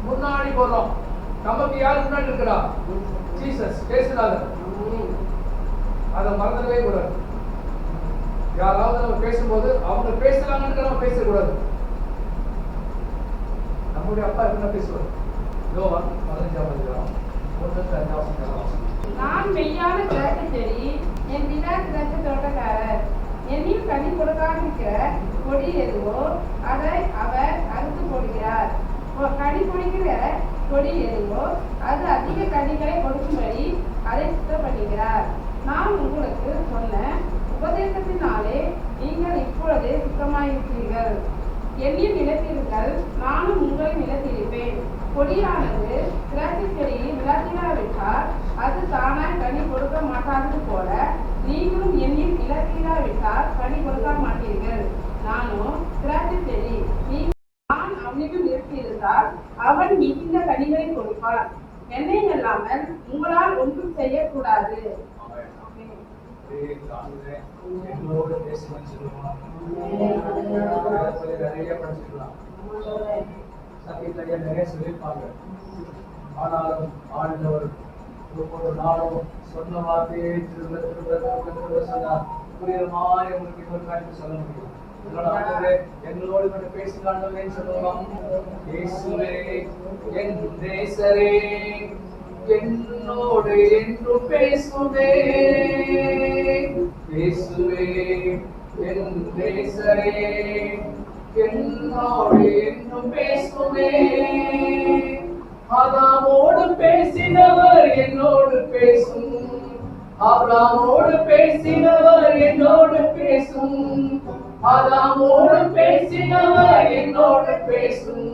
முன்னாடி போடுறோம். நமக்கு யார் முன்னாடி இருக்கிறா? ஜீசஸ், இயேசுநாதர். அதை மறந்துடவே கூடாது. யாராவது நம்ம பேசும்போது அவங்க பேசலாங்கன்னு நம்ம பேசக்கூடாது. நம்முடைய அப்பா என்ன பேசுவார்? யோவான் 15 நான் மெய்யான திராட்சை செடி, என் பிதா திராட்சை தோட்டக்காரர். என்னையும் கனி கொடுக்காதிருக்கிற கொடி எதுவோ அதை அவர் அறுத்து போடுகிறார். கனி கொடுக்கிற கொடி எதுவோ அது அதிக கனிகளை கொடுக்கும்படி அதை சுத்தம் பண்ணுகிறார். நான் உங்களுக்கு சொன்ன உபதேசத்தினாலே நீங்கள் இப்பொழுது சுத்தமாயிருக்கிறீர்கள். என்னையும் நிலைத்திருங்கள், நானும் உங்களை நிலைத்திருப்பேன். கொடியானது திராட்சை செடியில் விளக்கிடாவிட்டால் அது தானாய் கனி கொடுக்க மாட்டாதது போல நீங்களும் என்னையும் விளக்கிடாவிட்டால் கனி கொடுக்க மாட்டீர்கள். நானும் திராட்சை செடி, நான் அவனிடம் நிறுத்தியிருந்தால் அவன் மிகுந்த கனிகளை கொடுப்பார். என்னை அல்லாமல் உங்களால் ஒன்றும் செய்யக்கூடாது. சத்தியத்தையா நிறைய சொல்லியிருப்பாங்க. ஆனாலும் ஆண்டவர் ஒவ்வொரு நாளும் சொன்ன வார்த்தையை திரும்ப திரும்ப திரும்ப திரும்ப சொன்னார். புரியுற மாதிரி உங்களுக்கு இன்னொரு காரியத்தை சொல்ல முடியும். எங்களோடு மட்டும் பேசினாண்டவன் சொல்லுவான். இயேசுவே என் நேசரே, என்னோடு என்றும் பேசுவே. இயேசுவே என் நேசரே, என்னோடு என்றும் பேசுவே. ஆதாமோடு பேசினவர் என்னோடு பேசும், ஆபிரகாமோடு பேசினவர் என்னோடு பேசும், ஆதாமோடு பேசினவர் என்னோடு பேசும்,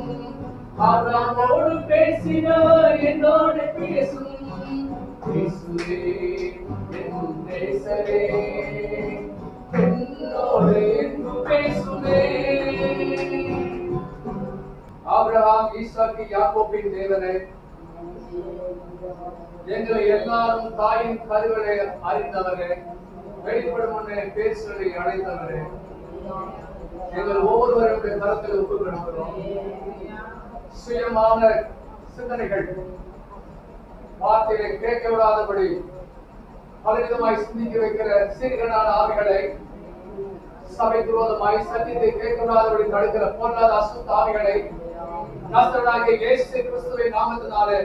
ஆபிரகாமோடு பேசினவர் என்னோடு பேசும். இயேசுவே என் நேசரே, என்னோடு என்றும் பேசுவே. ஆபிரகாம், ஈசாக்கு, யாக்கோபின் தேவனே, எங்களை எல்லாரும் தாயின் கருவறை அறிந்தவரே, வெளிப்படும் முன்னே பேசுவதை அடைந்தவரே, எங்கள் ஒவ்வொருவருடைய கருத்தில் ஒப்புக் கொடுக்கிறோம். சுயமான சிந்தனைகள், வார்த்தையை கேட்க விடாதபடி பலவிதமாய் சிந்திக்க வைக்கிற சீர்கேடான ஆவிகளை, சபைக்கு விரோதமாய் சத்தியத்தை கேட்க விடாதபடி தடுக்கிற பொல்லாத அசுத்த ஆவிகளை நசரேயனாகிய இயேசு கிறிஸ்துவின் நாமத்தினாலே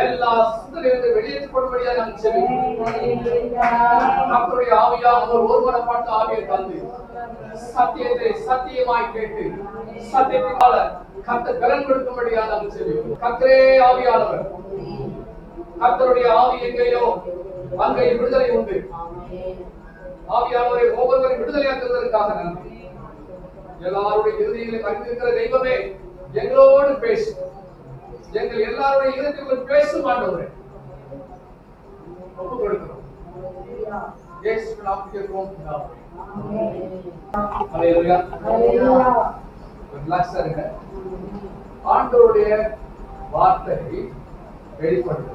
எல்லா சிந்தனையிலிருந்து வெளியேற்றப்படும்படியாக நாம் ஜெபிக்கிறோம். கர்த்தருடைய ஆவியானவர் ஒருமனப்பட்ட ஆவியை தந்து சத்தியத்தை சத்தியமாய் கேட்டு சத்தியத்தினால கர்த்தர் பலன் கொடுக்கும்படியாக நாம் ஜெபிக்கிறோம். கர்த்தரே ஆவியானவர், கர்த்தருடைய ஆவி எங்கேயோ அங்கே விடுதலை உண்டு. ஆவியானவரை ஒவ்வொருவரையும் விடுதலையாக்குவதற்காக நன்றி. எல்லாருடைய இருதயங்களை அறிந்திருக்கிற தெய்வமே, எங்களோடு பேசு. எங்கள் எல்லாருடைய இதயத்திற்குள் பேசும் ஆண்டவரே, ஒப்புக் கொடுக்கிறோம். இயேசுவின் நாமத்தில் கேட்கிறோம். ஹல்லேலூயா. ஹல்லேலூயா. ரிலாக்ஸா இருங்க. ஆண்டவருடைய வார்த்தை வெளிப்படுது.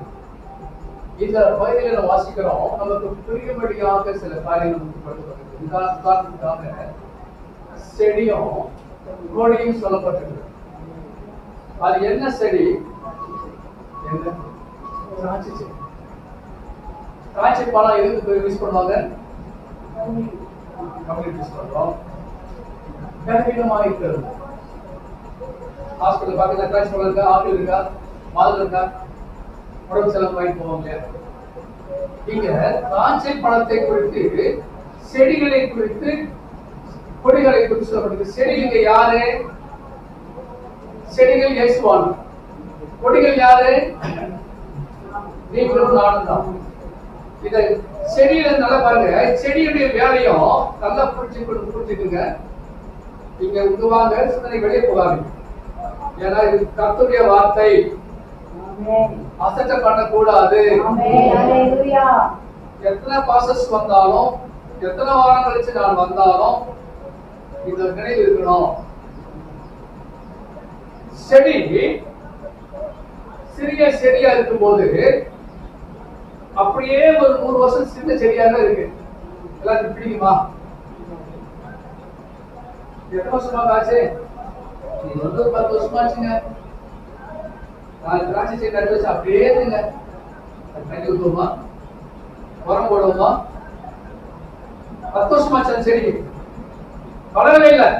இந்த பகுதியில நம்ம வாசிக்கிறோம். நமக்கு புரியும்படியாக சில காரியங்கள் உதாரணத்துக்காக செடியும் கொடியும் சொல்லப்பட்டிருக்கு. அது என்ன செடி? என்ன? திராட்சை செடி. திராட்சை பழம் எதுக்கு யூஸ் பண்ணுவாங்க? யூஸ் பண்றோம். கர்ப்பிணமாக இருக்கிறது. ஹாஸ்பிட்டல் பக்கத்துல திராட்சை பழம் இருக்கா, ஆப்பிள் இருக்கா, மாதுளை இருக்கா, உடம்பு செலவு வாங்கிட்டு போவாங்க. இங்க திராட்சை பழத்தை குறித்து, செடிகளை குறித்து, கொடிகளை குறித்து சொல்லப்பட்டிருக்கு. செடிங்க யாரு? செடிகள் இயேசுவான். கொடிகள் யாரு? நீங்களும் நானும் தான். இத செடியில நல்லா பாருங்க. செடியுடைய வேலையும் நல்லா புரிஞ்சுக்குங்க. இங்க உருவாங்க சிந்தனை வெளியே போகாது. ஏன்னா இது கர்த்தருடைய வார்த்தை, அசட்டை பண்ணக்கூடாது. எத்தனை பாசஸ் வந்தாலும், எத்தனை வாரம் கழிச்சு நான் வந்தாலும் இந்த நினைவு இருக்கணும். செடி சிறிய செடியா இருக்கும் போது அப்படியே ஒரு 100 வருஷம் சின்ன செடியாக இருக்கு. எல்லாத்துக்கும் பிடிக்குமா? எத்தனை வருஷமா ஆச்சு? இது வந்து 10 வருஷமா ஆச்சுங்க. நான் திராட்சை செடி நட்டு வச்சு அப்படியே இருங்க. தண்ணி ஊற்றுவோமா, உரம் போடுவோமா, 10 வருஷமாச்சு அந்த செடிக்கு, வளரவே இல்லை.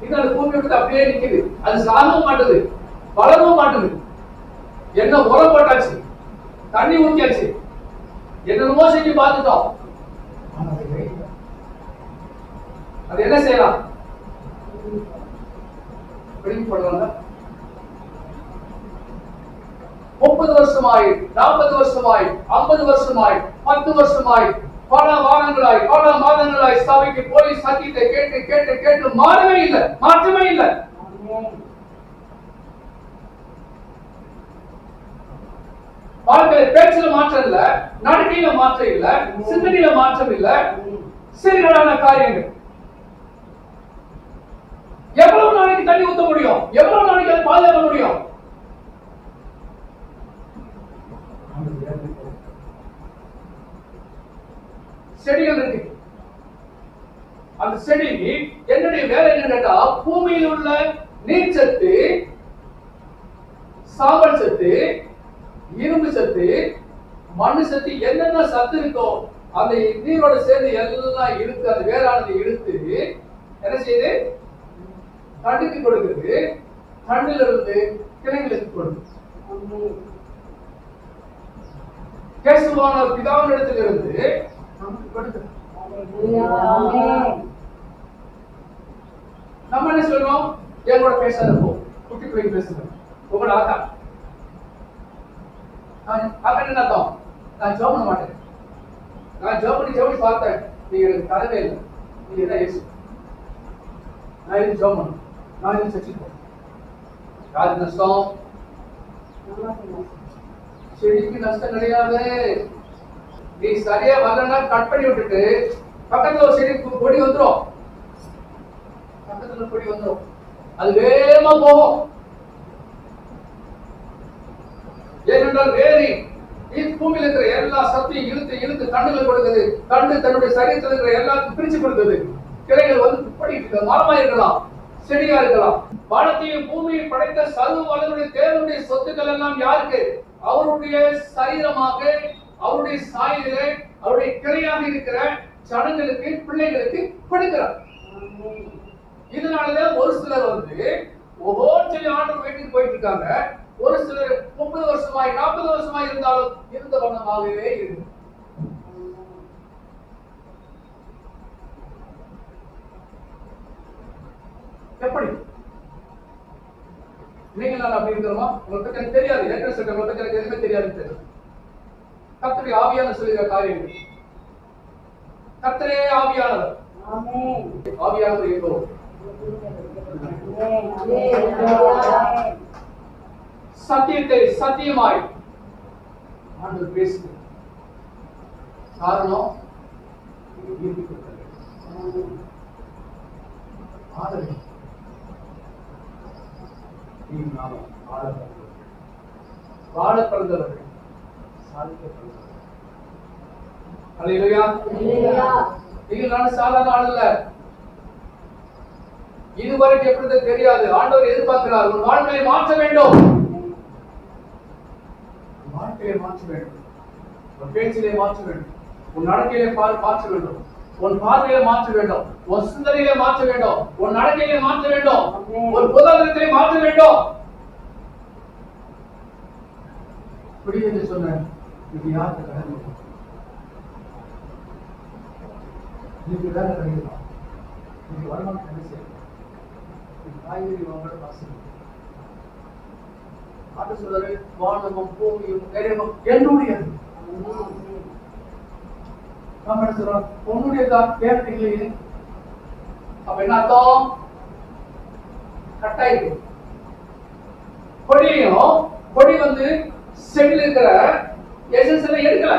இது அந்த பூமி விட்டு அப்படியே நிக்குது. அது சாகவும் மாட்டுது, வளரவும் மாட்டுது. என்ன உரம் போட்டாச்சு, தண்ணி ஊத்தியாச்சு, என்னென்னமோ செஞ்சு பார்த்துட்டோம். அது என்ன செய்யலாம்? பிடிங்கி போடுறாங்க. 30 வருஷமாய், 40 வருஷமாய், 50 வருஷமாய், 10 வருஷமாய், பல வாரங்களாய், பல மாதங்களாய் சபைக்கு போய் சத்தியத்தை கேட்டு கேட்டு கேட்டு மாறவே இல்லை, மாற்றமே இல்லை. வாழ்க்கையில பேச்சுல மாற்றம் இல்ல, நடக்கையில மாற்றம் இல்ல, சிந்தனையில மாற்றம் இல்ல, சரியான காரியங்கள். எவ்வளவு நாளைக்கு தண்ணி ஊத்த முடியும்? எவ்வளவு நாளைக்கு அதை பாதுகாக்க முடியும்? செடிகள் இருக்கு. அந்த செடி என்னுடைய வேலை என்ன கேட்டா, பூமியில் உள்ள நீர்ச்சத்து, சாம்பல் சத்து, இரும்பு சத்து, மண்ணு சத்து, என்னென்ன சத்து இருக்கோ அந்த நீரோட சேர்ந்து எல்லாம் இழுத்து, அந்த வேறானது இழுத்து என்ன செய்யுது? தண்டுக்கு கொடுக்குது. தண்டுல இருந்து கிளைங்களுக்கு கொடுக்குது. கேசுவான பிதாவினிடத்தில் இருந்து நமக்கு கொடுக்குது. நம்ம என்ன சொல்றோம்? எங்களோட பேசாத போ, குட்டி பிள்ளைங்க பேசுங்க, உங்களோட ஆக்கா என்ன அர்த்தம்? நான் ஜோம் பண்ண மாட்டேன். நான் ஜோம் பண்ணி பார்த்தேன், நீங்க எனக்கு தரவே இல்லை. நீங்க என்ன ஏசு? நான் இது ஜோம் பண்ண, நான் இது சர்ச்சைக்கு போறேன். யாருக்கு நஷ்டம்? செடிக்கு நஷ்டம் கிடையாது. நீ சரியா வரலன்னா கட் பண்ணி விட்டுட்டு பக்கத்துல ஒரு செடி கொடி வந்துடும், பக்கத்துல கொடி வந்துடும், அது வேகமா போகும். ஏனென்றால் வேறு பூமியில் இருக்கிற எல்லா சக்தியும் இழுத்து இழுத்து தண்டுகள் கொடுக்குது. தண்டு தன்னுடைய சரீரத்தில் இருக்கிற எல்லாத்தையும் பிரிச்சு கொடுக்குது. கிளைகள் வந்து துப்படிட்டு மரமா இருக்கலாம், செடியா இருக்கலாம். வானத்தையும் பூமியை படைத்த சர்வ வல்லவருடைய தேவனுடைய சொத்துக்கள் எல்லாம் யாருக்கு? அவருடைய சரீரமாக, அவருடைய சாயலிலே, அவருடைய கிளையாக இருக்கிற ஜனங்களுக்கு, பிள்ளைகளுக்கு கொடுக்கிறார். இதனாலதான் ஒரு சிலர் வந்து ஒவ்வொரு சொல்லி ஆண்டவர் வீட்டுக்கு போயிட்டு இருக்காங்க. ஒரு சிலர் 30 வருஷமாய் 40 வருஷமாய் இருந்தாலும் இருந்த வண்ணமாகவே இருக்கு. எப்படி நீங்க நான் அப்படி இருக்கிறோமா? உங்களுக்கு எனக்கு தெரியாது, ஏற்கனவே சொல்றேன், உங்களுக்கு எனக்கு எதுவுமே தெரியாது. கர்த்தருடைய ஆவியான சொல்லுகிற காரியங்கள். கர்த்தரே ஆவியானவர். ஆவியானவர் எங்கோ? சத்தியத்தை சத்தியமாய் ஆண்டவர் பேசுகிறார். காரணம் வாழ பிறந்தவர்கள், சாதிக்க பிறந்தவர்கள். அல்லேலூயா. நீங்கள் நான் சாதாரண ஆள் இல்ல. இதுவரைக்கும் எப்படி தெரியாது. ஆண்டவர் எதிர்பார்க்கிறார், உன் வாழ்க்கையை மாற்ற வேண்டும், வாழ்க்கையை மாற்ற வேண்டும், உன் பேச்சிலே மாற்ற வேண்டும், உன் நடக்கையிலே மாற்ற வேண்டும், உன் பார்வையில மாற்ற வேண்டும், உன் சிந்தனையிலே மாற்ற வேண்டும், உன் நடக்கையிலே மாற்ற வேண்டும், உன் பொருளாதாரத்திலே மாற்ற வேண்டும். இப்படி என்று சொன்ன இது யாருக்கு கடமை? இதுக்கு வேலை கிடைக்கலாம். இது வருமானம் என்ன செய்யணும்? காய்கறி வாங்கல காசு ஆட்டு சொல்றாரு, வானமும் பூமியும் நிறைவும் என்னுடையது. நம்ம என்ன சொல்றோம்? உன்னுடையதா? கேட்டீங்களே. அப்ப என்ன அர்த்தம்? கட்டாயிருக்கு. கொடி வந்து செடியில் இருக்கிற எசன்ஸ் எல்லாம் எடுக்கல.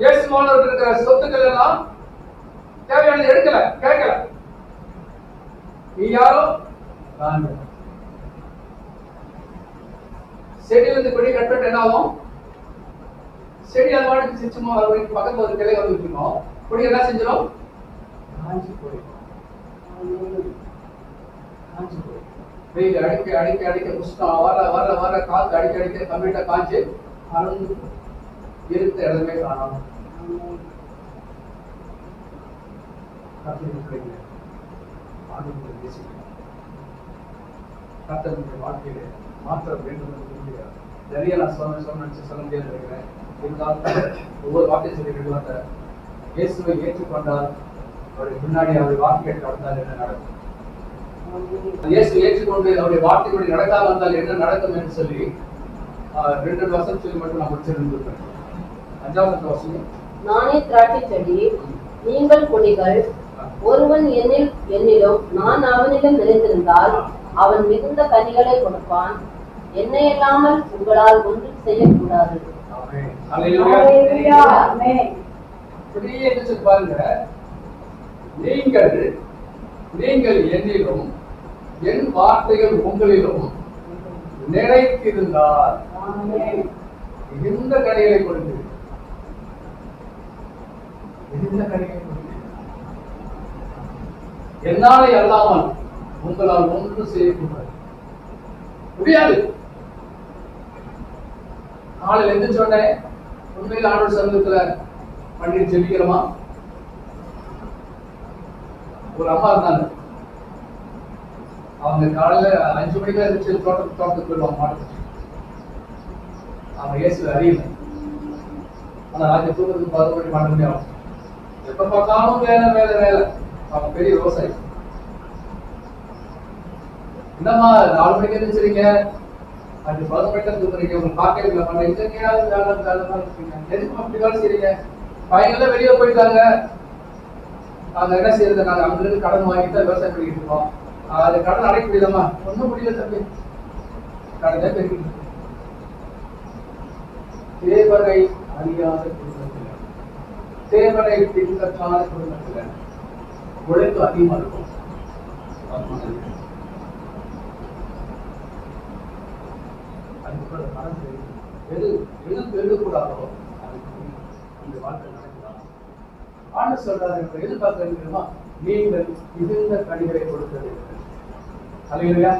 இயேசுவானவருக்கு இருக்கிற சொத்துக்கள் எல்லாம் தேவையானது எடுக்கல, கேட்கல. நீ யாரோ? செடியில இருந்து கொடி கட்டு என்ன ஆகும்? செடி அது பாட்டுக்கு சிச்சுமா பக்கத்துல ஒரு கிளை வந்து வச்சுக்கணும். கொடி என்ன செஞ்சிடும்? காஞ்சி போயிடும். வெயில் அடிக்க அடிக்க அடிக்க புஷ்டம் வர வர வர காத்து அடிக்க அடிக்க கம்ப்ளீட்டா காய்ச்சி அறந்து இருந்த இடமே காணும். கர்த்தருடைய வாழ்க்கையில மாற்றம் வேண்டும் என்று நிறைய நான் சொல்ல முடியாது இருக்கிறேன். இருந்தாலும் ஒவ்வொரு வார்த்தை சொல்லி இயேசுவை ஏற்றுக்கொண்டால் அவருடைய முன்னாடி அவருடைய வார்த்தையை நடந்தால் என்ன நடக்கும், இயேசு ஏற்றுக்கொண்டு அவருடைய வார்த்தைகளை நடக்காமல் இருந்தால் என்ன நடக்கும் என்று சொல்லி 2 வருஷம் சொல்லி மட்டும் நான் முடிச்சிருந்திருப்பேன். 5வது வருஷம், நானே திராட்சை செடி, நீங்கள் கொடிகள். ஒருவன் என்னிலும் நான் அவனிடம் நிறைந்திருந்தால் அவன் மிகுந்த கனிகளை கொடுப்பான். என்னை இல்லாமல் உங்களால் ஒன்றும் செய்யக்கூடாது. பாருங்க, நீங்கள் என்னிலும் என் வார்த்தைகள் உங்களிலும் நிலைத்திருந்தால் மிகுந்த கனிகளை கொடுத்து என்னாலே அல்லாமல் உங்களால் ஒன்றும் செய்யக்கூடாது, முடியாது. காலையில் எந்திரிச்ச உடனே உண்மையில் ஆண்டவர் சமூகத்துல பண்ணி ஜெபிக்கிறோமா? ஒரு அம்மா இருந்தாங்க, அவங்க காலையில 5 மணிக்கு இருந்துச்சு தோட்டத்துக்கு போயிடுவாங்க மாட்டு. அவங்க இயேசு அறியல, ஆனா ராஜ்ய தூக்கத்துக்கு 10 மணி 12 மணி ஆகும். எப்ப பார்த்தாலும் வேலை வேலை வேலை. அவங்க பெரிய விவசாயி. என்னம்மா 4 மணிக்கு இருந்துச்சுறீங்க, அது 10 மணிக்கு தூக்குறீங்க, உங்களுக்கு பார்க்கவே இல்லை பண்ண எதுக்கு அப்படி வேலை செய்றீங்க? பையன்லாம் வெளியே போயிட்டாங்க, நாங்க என்ன செய்யறது, நாங்க அங்க இருந்து கடன் வாங்கிட்டு விவசாயம் பண்ணிக்கிட்டு இருக்கோம். அது கடன் அடைக்க முடியலமா? ஒன்றும் முடியல தம்பி, கடன் பெருக்கிட்டு தேவரை அறியாத குடும்பத்துல, தேவரை பின்பற்றாத குடும்பத்துல உழைப்பு அதிகமா இருக்கும். எது எழுதக்கூடாதோ அந்த வாழ்க்கை நடக்கலாம். ஆண்டு சொல்றாரு, எதிர்பார்க்கிறீங்களா? நீங்கள் மிகுந்த கனிகளை கொடுத்தது. அல்லேலூயா.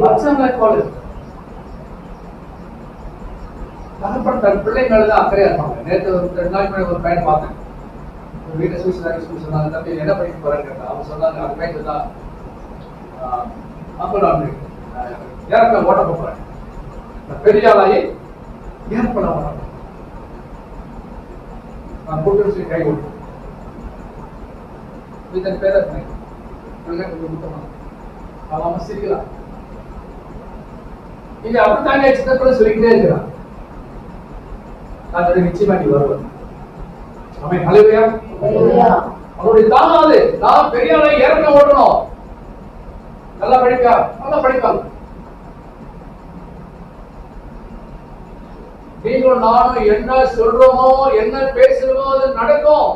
மற்றவங்களை போல தகப்பன் தன் பிள்ளை மேலதான் அக்கறையா இருப்பாங்க. நேற்று 2 நாள் முன்னாடி ஒரு பையனை பார்த்தேன். ஒரு வீட்டை சூழ்ச்சி சொன்னாங்க, தம்பி என்ன படிக்க போறேன்னு கேட்டேன். அவங்க சொன்னாங்க, அந்த பையன் தான் நான் ஏறப்ப ஓட்ட போறேன், பெரிய ஆளாயி ஏறப்பட ஓட்ட நான் கூட்டு சொல்லி கை ஓட்டு இதன் பேர அவன் சிரிக்கலாம். இங்க அப்படித்தானே சித்தப்பட சொல்லிக்கிட்டே இருக்கிறான். அதோட நிச்சயமா நீ வருவது. அவன் ஹல்லேலூயா. அவனுடைய தானாது நான் பெரிய ஆளை ஏறப்பட ஓட்டணும். நல்லா படிப்பாங்க. நீங்களும் நானும் என்ன சொல்றோமோ என்ன பேசுறோமோ அது நடக்கும்.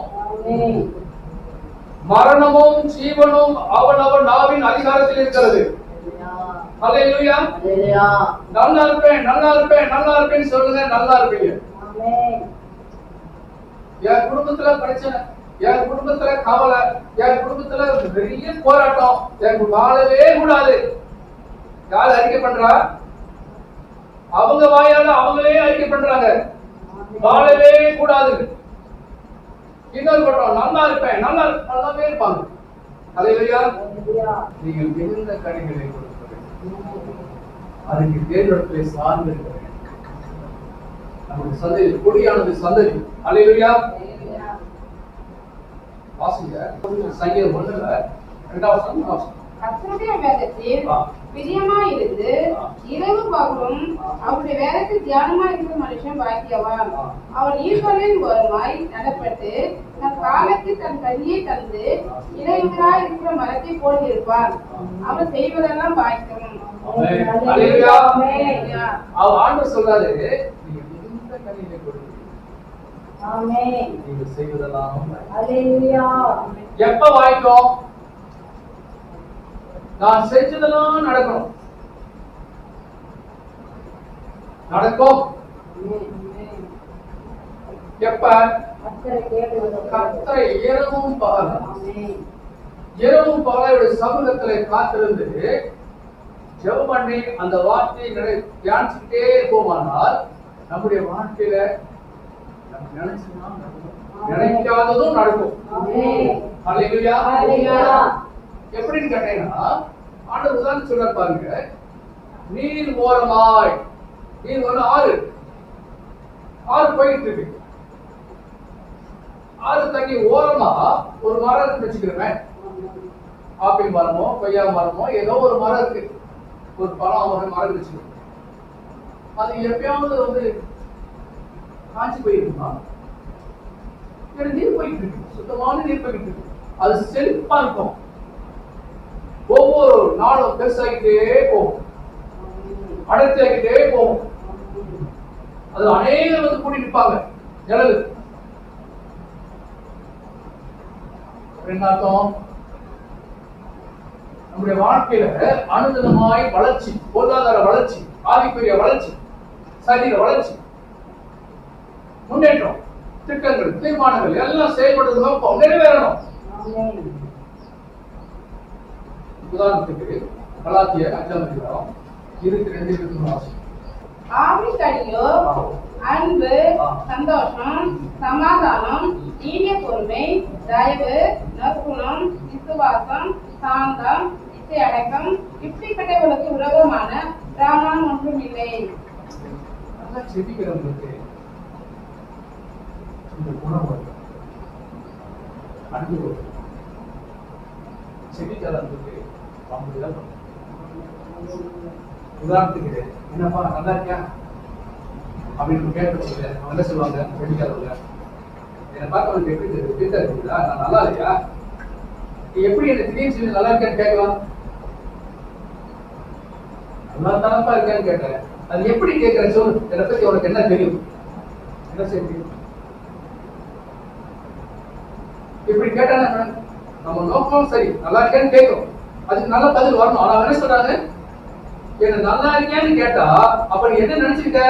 மரணமும் ஜீவனும் அவன் நாவின் அதிகாரத்தில் இருக்கிறது. ஹல்லேலூயா. நல்லா இருப்பேன் சொல்லுங்க, நல்லா இருப்பீங்க. என் குடும்பத்துல பிரச்சனை, என் குடும்பத்துல கவலை, என் குடும்பத்துல பெரிய போராட்டம், எனக்கு வாழவே கூடாது. யார் அறிக்கை பண்றா? அவங்க வாயால அவங்களே அறிக்கை பண்றாங்க, வாழவே கூடாது. இன்னொரு பட்டம் நல்லா இருப்பேன், நல்லாவே இருப்பாங்க. ஹல்லேலூயா. நீங்கள் மிகுந்த கனிகளை கொடுக்க வேண்டும். அதுக்கு தேர்ந்தெடுப்பை சார்ந்து இருக்க வேண்டும். நம்முடைய சந்ததி கொடியானது சந்ததி. ஹல்லேலூயா. வாசிங்க சங்கீதம் 1ல 2வது வசனம். கர்த்தருடைய வேதத்தில் பிரியமாயிருந்து இரவு பகலும் அவருடைய வேதத்தில் தியானமா இருக்கிற மனுஷன் பாக்கியவான். அவன் ஈர்களின் வருமாய் நடப்பட்டு தன் காலத்து தன் கனியை தந்து இளைஞராய் இருக்கிற மரத்தை போல் இருப்பான். அவன் செய்வதெல்லாம் பாக்கியம். அவன் ஆண்டவர் சொல்றாரு, நீங்க மிகுந்த கனியை கொடுங்க. ஆமென். நீங்க செய்வதெல்லாம் ஹல்லேலூயா. எப்ப வாய்க்கும்? நான் செஞ்சதெல்லாம் நடக்கும். எப்ப? கர்த்தரை இரவும் பகலும் சமூகத்திலே காத்திருந்து ஜெபம் பண்ணி அந்த வார்த்தையை தியானிச்சுட்டே போமானால் நம்முடைய வாழ்க்கையில நினைச்சதும் நடக்கும். ஹல்லேலூயா. ஹல்லேலூயா. எப்படின்னு கேட்டீங்கன்னா ஆண்டவர் உதாரணம் சொல்றாரு பாருங்க. நீர் ஓரமாய், நீர் ஒரு ஆறு போயிட்டு இருக்கு. ஆறு தண்ணி ஓரமா ஒரு மரம் இருக்கு வச்சுக்கிறேன். ஆப்பிள் மரமோ கொய்யா மரமோ ஏதோ ஒரு மரம் இருக்கு, ஒரு பழம் மரம் வச்சுக்கிறோம். அது எப்பயாவது வந்து காஞ்சி போயிருக்குமா? நீர் போயிட்டு இருக்கு, சுத்தமான நீர் போயிட்டு இருக்கு. அது செழிப்பா இருக்கும். ஒவ்வொரு நாளும் பெருசாகிட்டே போகும், அடர்த்தியாகிட்டே போகும். அது அநேகர் வந்து கூட்டி நிற்பாங்க நிழலு. என்ன அர்த்தம்? நம்முடைய வாழ்க்கையில அனுதினமாய் வளர்ச்சி, பொருளாதார வளர்ச்சி, ஆவிக்குரிய வளர்ச்சி, சரீர வளர்ச்சி, முன்னேற்றம், திட்டங்கள், தீர்மானங்கள் எல்லாம் செயல்படுறது நோக்கம் நிறைவேறணும். உதாரணத்துக்கு கலாத்திய 5ஆம் அதிகாரம் 22-23 ஆவிக்கடியோ அன்பு, சந்தோஷம், சமாதானம், நீடிய பொறுமை, தயவு, நற்குணம், விசுவாசம், சாந்தம், இச்சையடக்கம், இப்படிப்பட்டவர்களுக்கு விரோதமான பிராமணம் ஒன்றும் இல்லை. செபிக்கிறவங்களுக்கு இந்த குணம் வரும், அன்பு வரும். செபிக்கிறவங்களுக்கு அப்படிதான் வரும். உதாரணத்துக்கு என்னப்பா நல்லா இருக்கியா அப்படின்னு கேட்கறவங்க அவங்க என்ன சொல்லுவாங்க? செபிக்கிறவங்க என்னை பார்த்து அவனுக்கு எப்படி இருக்குதா, நான் நல்லா இல்லையா, நீ எப்படி என்ன திடீர்னு சொல்லி நல்லா இருக்கியான்னு கேட்கலாம். நல்லா தானப்பா இருக்கியான்னு கேட்டேன். அது எப்படி கேட்கிற சொல், என்னை பத்தி உனக்கு என்ன தெரியும், என்ன செய்ய முடியும்? இப்படி கேட்டா நம்ம நோக்கம் சரி, நல்லா இருக்கேன்னு கேட்கும், அதுக்கு நல்ல பதில் வரணும். ஆனா என்ன சொல்றாங்க? என்ன நல்லா இருக்கேன்னு கேட்டா அப்ப நீ என்ன நினைச்சுக்கிட்ட?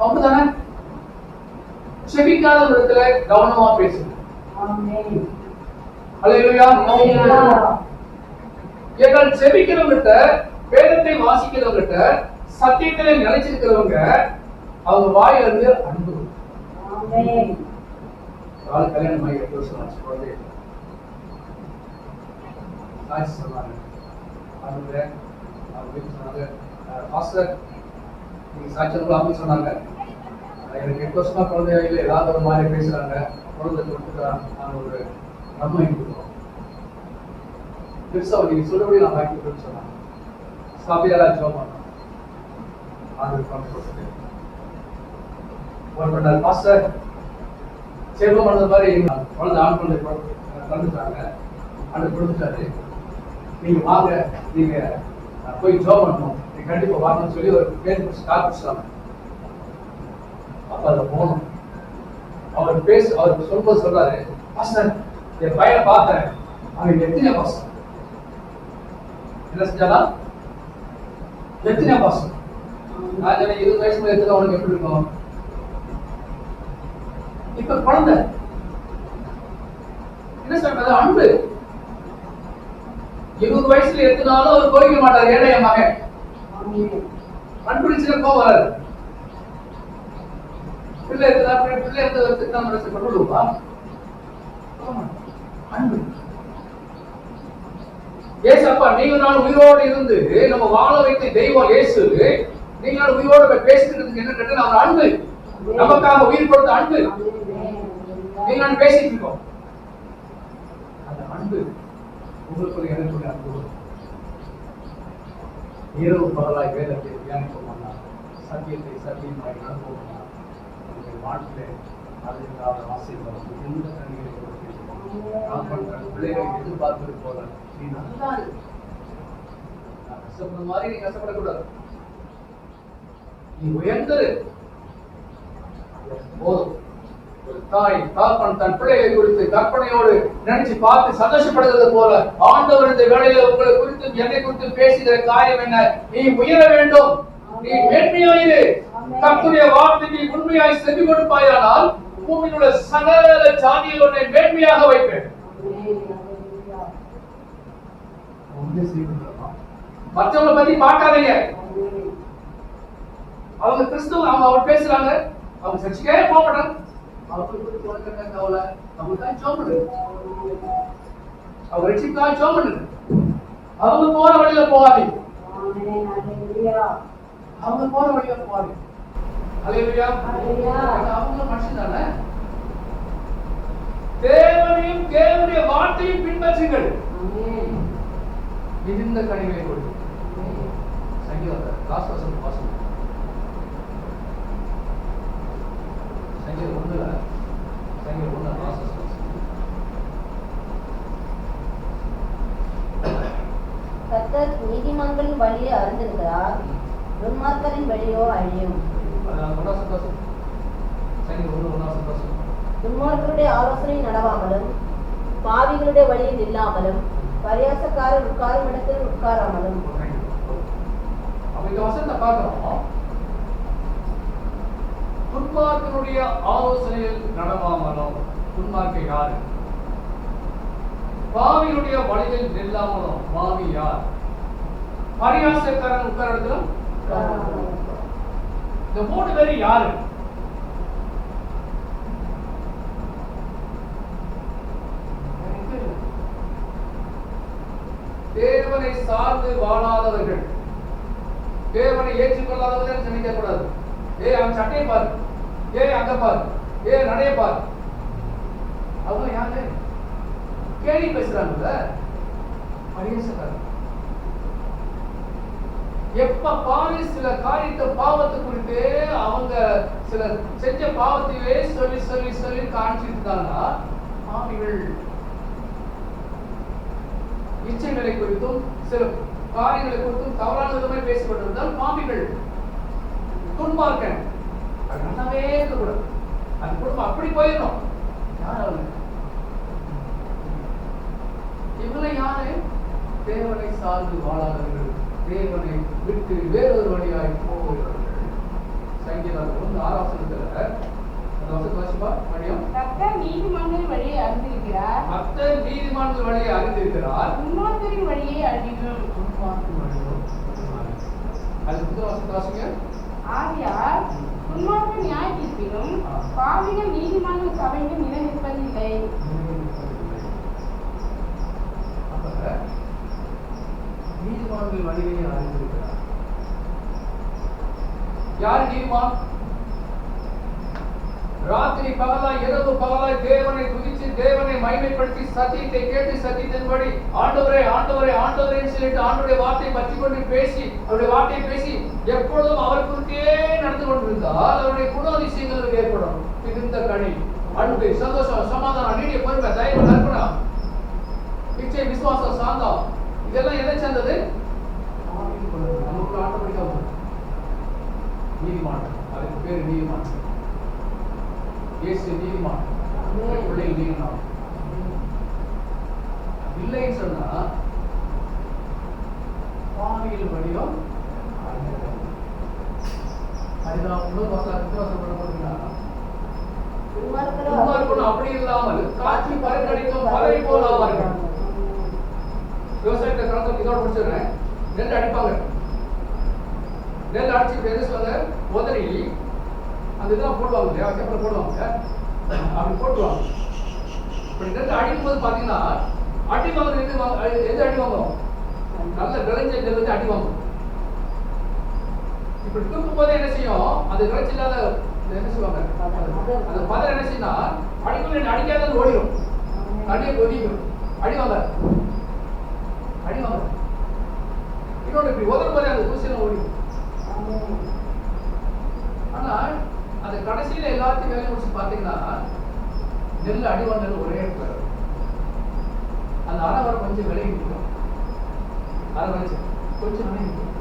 அப்படிதானே? செபிக்காத இடத்துல கவனமா பேசுங்க. ஹல்லேலூயா. ஏனால் செபிக்கிறவங்கிட்ட, வேதத்தை வாசிக்கிறவங்கிட்ட, சத்தியத்திலே நிலைச்சிருக்கிறவங்க அவங்க வாயில இருந்து அன்பு. கல்யாணம் ஆகி 8 வருஷம் ஆச்சு, குழந்தை சாட்சி சொன்னாங்க. அவங்க வீட்டு சொன்னாங்க, பாஸ்டர் நீங்க சாட்சி அப்படின்னு சொன்னாங்க. எனக்கு 8 வருஷமா குழந்தையில ஏதாவது ஒரு மாதிரி பேசுறாங்க, குழந்தை கொடுத்துக்கிறாங்க, நான் ஒரு நம்ம கொடுக்குறோம் பெருசா நீங்க சொல்லபடி நான் வாங்கி கொடுத்து சொன்னாங்க. சாப்பியாரா ஜோம் பண்ணோம், ஒரு பாஸ்டர் சேவம் பண்ணது மாதிரி குழந்தை ஆண் குழந்தை கலந்துட்டாங்க, அது கொடுத்துட்டாரு, நீங்க வாங்க, நீங்க போய் ஜோம் பண்ணணும், நீங்க கண்டிப்பா வாங்கன்னு சொல்லி ஒரு பேர் காப்பிச்சாங்க. அப்ப அதை போகணும். அவர் சொல்லும்போது சொல்றாரு, பாஸ்டர் என் பையனை பார்த்தேன், அவன் எத்தனை பாசம், என்ன செஞ்சாலும் எத்தனை பாசம். நான் 20 வயசுல எத்தனை அவனுக்கு எப்படி இருக்கும்? இப்ப குழந்தை என்ன சொல்றது? அன்பு. 20 வயசுல எத்தனாலும் அவர் கோரிக்க மாட்டார். ஏழை என் மகன் அன்புடிச்சுல கோவம் வராது. பிள்ளை இருந்தா பிள்ளை இருந்து நம்ம கொண்டுடுவா அன்பு. ஏசப்பா நீங்க நான் உயிரோடு இருந்து நம்ம வாழ வைத்த தெய்வம் இயேசு, நீங்க நான் உயிரோடு பேசிட்டு என்ன கேட்டா அவர் அன்பு, நமக்காக உயிர் கொடுத்த அன்பு. நீங்க நான் பேசிட்டு இருக்கோம், அந்த அன்பு உங்களுக்கு எனக்கு அன்பு. இரவு பகலாய் வேதத்தை தியானிப்போம்னா, சத்தியத்தை சத்தியமாய் நடப்போம்னா, உங்கள் வாழ்க்கையில அதுக்காக ஆசீர்வாதம் எந்த கண்களை கொடுத்து பிள்ளைகளை எதிர்பார்ப்பது போல நீ நல்லா இருக்கு. நான் கஷ்டப்படுற மாதிரி நீ கஷ்டப்படக்கூடாது. நீ உயர்ந்தது போதும். ஒரு தாய் தாப்பன் தன் பிள்ளையை குறித்து கற்பனையோடு நினைச்சு பார்த்து சந்தோஷப்படுகிறது போல ஆண்டவர் இந்த வேளையில உங்களை குறித்து என்னை குறித்து பேசுகிற காரியம் என்ன? நீ உயர வேண்டும், நீ மேன்மையாயிரு. கர்த்தருடைய வார்த்தைக்கு உண்மையாய் செவி கொடுப்பாயானால் பூமியில் உள்ள சகல ஜாதியில் உன்னை மேன்மையாக வைப்பேன். மற்றவங்களை பத்தி பார்க்காதீங்க. அவங்க கிறிஸ்துவ, அவங்க பேசுறாங்க, அவங்க சர்ச்சுக்கே போக மாட்டாங்க, அவங்களை குறித்து உனக்கு என்ன கவலை? அவங்களுக்காக ஜெபம் பண்ணு. அவங்க ரட்சிப்புக்காக ஜெபம் பண்ணு. அவங்க போற வழியில போகாதீங்க. அவங்க போற வழியில போகாதீங்க. அல்லேலூயா. அவங்க மனுஷன் தானே. தேவனையும் தேவனுடைய வார்த்தையும் பின்பற்றுங்கள். மிகுந்த கனிகளை கொடுத்து சங்கீதம் காசுவாசம் வாசம் சங்கீதம் 1 காசுவாசம் கர்த்தர் நீதிமான்களின் வழியை அறிந்திருக்கிறார், துன்மார்க்கரின் வழியோ அழியும். துன்மார்க்கருடைய ஆலோசனை நடவாமலும் பாவிகளுடைய வழியில் இல்லாமலும் பரியாசக்காரர் உட்காரும் இடத்தில் உட்காராமலும். துன்மார்க்கனுடைய ஆலோசனையில் நடவாமலும், துன்மார்க்க யாரு? பாவியுடைய வழியில் நில்லாமலும், பாவி யார்? பரியாசக்காரன் உட்கார இடத்திலும். இந்த 3 பேர் யாரு? தேவனை சார்ந்து வாழாதவர்கள், தேவனை ஏற்றுக்கொள்ளாதவர்கள் நினைக்க கூடாது. அவன் சட்டையை பாரு, அங்க பாரு, நடைய பாரு. அவங்க யாரு? கேலி பேசுறாங்கல்ல, பரியாசக்காரன். எப்ப பாரு சில காரியத்தை பாவத்தை குறித்து அவங்க சில செஞ்ச பாவத்தையே சொல்லி சொல்லி சொல்லி காமிச்சிட்டு இருந்தாங்கன்னா, பாவிகள் இச்சைகளை குறித்தும் சில காரியங்களை குறித்தும் தவறான விதமாக பேசிக்கொண்டிருந்தால் பாவிகள், துன்மார்க்கன். அது நல்லாவே இருக்கக்கூடாது. அந்த குடும்பம் அப்படி போயிடணும். யார் அவங்க? இவங்களை யாரு? தேவனை சார்ந்து வாழாதவர்கள், தேவனை விட்டு வேறொரு வழியாய் போகிறவர்கள். சங்கீதம் 1:6 கர்த்தர் நீதிமான்களின் வழியை அறிந்திருக்கிறார், துன்மார்க்கரின் வழியை அழியும். ஆகையால் துன்மார்க்கர் நியாய தீர்ப்பிலும் பாவிகள் நீதிமான்கள் சபையிலும் நிலை நிற்பதில்லை. நீதிமான்கள் வழியை அறிந்திருக்கிறார். யார் நீதிமான்? ராத்திரி பகலாய் இரவு பகலாய் தேவனை துதித்து தேவனை மகிமைப்படுத்தி சத்தியத்தை கேட்டு சத்தியத்தின்படி ஆண்டவரே ஆண்டவரே ஆண்டவரே சொல்லிட்டு ஆண்டவருடைய வார்த்தையை பற்றி கொண்டு பேசி அவருடைய வார்த்தையை பேசி எப்பொழுதும் அவர் குறித்தே நடந்து கொண்டிருந்தால் அவருடைய குணாதிசயங்கள் ஏற்படும். மிகுந்த கனி, அன்பு, சந்தோஷம், சமாதானம், நீடிய பொறுமை, தயவு, நற்குணம், இச்சை, விசுவாசம், சாந்தம், இதெல்லாம் எதை சேர்ந்தது? நமக்கு ஆட்டோமேட்டிக்கா நீதிமான். அதுக்கு பேரு நீதிமான். இயேசு நீதிமான், பிள்ளை நீதிமான். இல்லைன்னு சொன்னா பாவியில் வடிவம் அப்படி இல்லாமல் காட்சி பறக்கடிக்கும் பறவை போல் ஆவார்கள். விவசாயத்தை கலந்து இதோட முடிச்சிடுறேன். நெல் அடிப்பாங்க. நெல் அடிச்சு என்ன சொல்லுவாங்க? உதறி அந்த இதெல்லாம் போடுவாங்க இல்லையா, பேப்பர் போடுவாங்க, அப்படி போட்டுவாங்க. இப்படி நெல் அடிக்கும் போது பாத்தீங்கன்னா அடி வாங்க எது அடி வாங்கும்? நல்ல விளைஞ்ச நெல் வந்து அடி வாங்கும். இப்படி தூக்கும் போதே என்ன செய்யும்? அது விளைச்சி இல்லாத என்ன செய்வாங்க? அந்த பதர் என்ன செய்யும்னா அடிக்குள்ள அடிக்காத ஓடிடும், தண்ணியை கொதிக்கும், அடி வாங்க அடி வாங்க. இன்னொன்று இப்படி உதவும் போதே அந்த தூசியெல்லாம் ஓடிடும். ஆனா அந்த கடைசியில எல்லாத்தையும் வேலை முடிச்சு பாத்தீங்கன்னா நெல் அடிவான் நெல் ஒரே இடத்துல அந்த அரை வர கொஞ்சம் விலகி நிற்கும். அரை வரைச்சு கொஞ்சம் நினைக்கும்.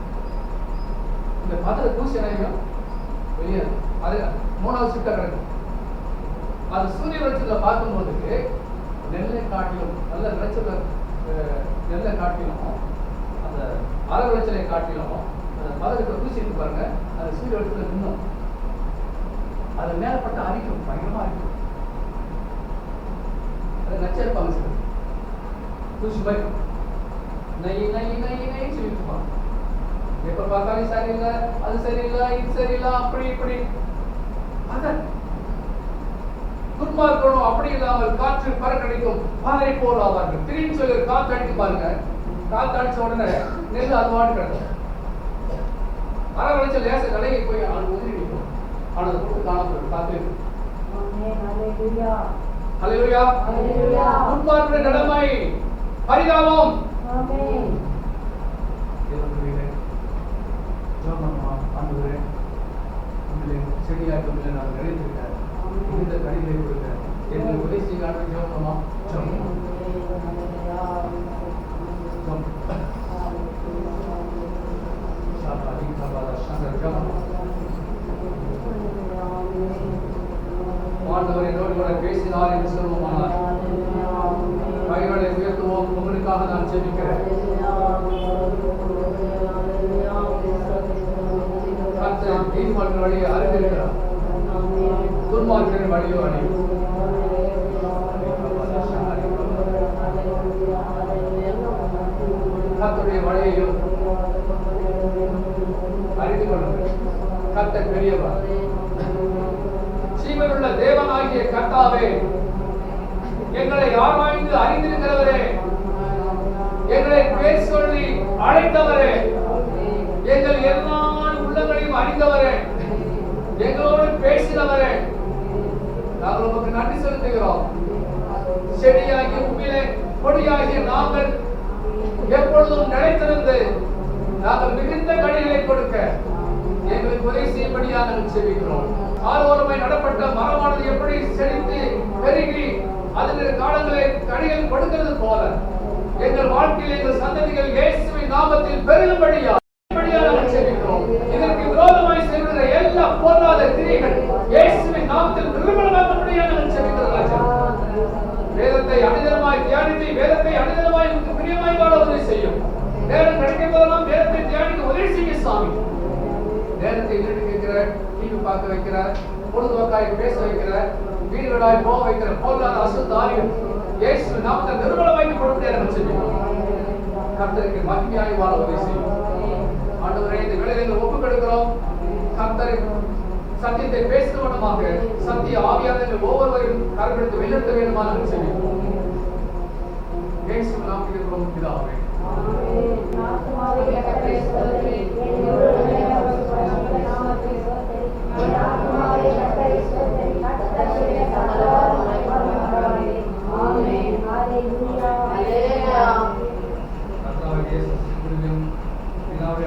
இந்த பதற தூசி நினைக்கும் வெளியே அது 3வது ஷிஃப்டா கிடக்கும். அது சூரிய வெளிச்சத்துல பார்க்கும்போது நெல்லை காட்டிலும் நல்ல விளைச்சல நெல்லை காட்டிலும் அந்த அரை விளைச்சலை காட்டிலும் அந்த பதறத்தை தூசி இருக்கு பாருங்க, அது சூரிய வெளிச்சத்துல நின்னும் அது மேலப்பட்ட அரிக்கும், பயங்கரமா அரிக்கும். அது நச்சரிப்பாங்க சார், தூசி மாதிரி நை நை நை நை சொல்லிட்டு இருப்பாங்க. எப்ப பார்த்தாலும் சரியில்லை, அது சரியில்லை, இது சரியில்லை, அப்படி இப்படி. துன்மார்க்கனும் அப்படி இல்லாமல் காற்று பறக்கடிக்கும் பாறை போல் ஆவார்கள். திடீர்னு சொல்லி காத்து அடித்து பாருங்க, காத்து அடிச்ச உடனே நெல் அது வாட்டு கிடக்கும். மர வளைச்சல் லேச கடையை போய் அது உதிரி நிற்கும். ஆனால் அது போட்டு காணப்படும் காத்து. ஹல்லேலூயா. துன்மார்க்கனுடைய நிலைமை பரிதாபம். செடியாக்கமில்லை நான் நிறைந்திருக்கேன். இந்த கடிதை கொடுக்க எங்களுக்கு உதவி செய்ய ஜெபமா ஆண்டவர் என்னோடு கூட பேசினார் என்று சொல்லுவோமானால் கைகளை உயர்த்துவோம். உங்களுக்காக நான் ஜெபிக்கிறேன். நீதிமன்ற வழியை அறிந்திருக்கிறார், துன்மார்க்கரின் வழியோ அணி. கர்த்தருடைய வழியையும் அறிந்து கொள்ளுங்கள். கர்த்தர் பெரியவர். ஜீவனுள்ள தேவனாகிய கர்த்தாவே, எங்களை ஆராய்ந்து அறிந்திருக்கிறவரே, எங்களை பேர் சொல்லி அழைத்தவரே, எங்கள் எல்லா உள்ளங்களையும் அறிந்தவரே, எங்களோடு பேசினவரே, நாங்கள் உமக்கு நன்றி செலுத்துகிறோம். செடியாகிய உண்மையிலே கொடியாகிய நாங்கள் எப்பொழுதும் நிலைத்திருந்து நாங்கள் மிகுந்த கனிகளை கொடுக்க எங்களுக்கு உதவி செய்யும்படியாக நாங்கள் செபிக்கிறோம். ஆரோரமாய் நடப்பட்ட மரமானது எப்படி செழித்து பெருகி அதனுடைய காலங்களை கனிகள் கொடுக்கிறது போல எங்கள் வாழ்க்கையில் எங்கள் சந்ததிகள் இயேசுவின் நாமத்தில் பெருகும்படியாக செபிக்கிறோம். இதற்கு விரோதமாய் செய்கிற எல்லா பொல்லாத கிரியைகள் இயேசுவின் நாமத்தில் நிர்மூலமாக்கும்படியாக நாங்கள் செபிக்கிறோம். ராஜா, வேதத்தை அனுதினமாய் தியானித்து வேதத்தை அனுதினமாய் உங்களுக்கு பிரியமாய் வாழ உதவி செய்யும். நேரம் கிடைக்கும் போதெல்லாம் வேதத்தை தியானிக்க உதவி செய்ய சாமி. நேரத்தை இருட்டு கேட்கிற, டிவி பார்க்க வைக்கிற, பொழுதுபோக்காய் பேச வைக்கிற, வீடுகளாய் போக வைக்கிற பொல்லாத அசுத்த ஆவிகள் இயேசுவின் நாமத்தில் நிர்மூலமாக்கப்படும்படியாக நாங்கள் செபிக்கிறோம். கர்த்தருக்கு மகிமையாய் வாழ உதவி செய்யும். ஆண்டவரே, இந்த வேளையில் ஒப்புக் கொடுக்கிறோம். கர்த்தர் சத்தியத்தை பேசுவனமாக சத்திய ஆவியானவர்கள் ஒவ்வொருவரையும் கரப்படுத்தி வெளியிட வேண்டுமா நாங்கள் செபிக்கிறோம். இயேசுவின் நாமத்தில் இருக்கிறோம் பிதாவே.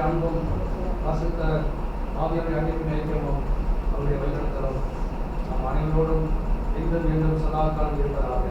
அன்பும் வாசித்த ஆவியாருடைய அன்பின் ஐக்கியமும் அவருடைய வழிநடத்தலும் நம் அனைவரோடும் மீண்டும் சதா காலம் இருப்பதாக.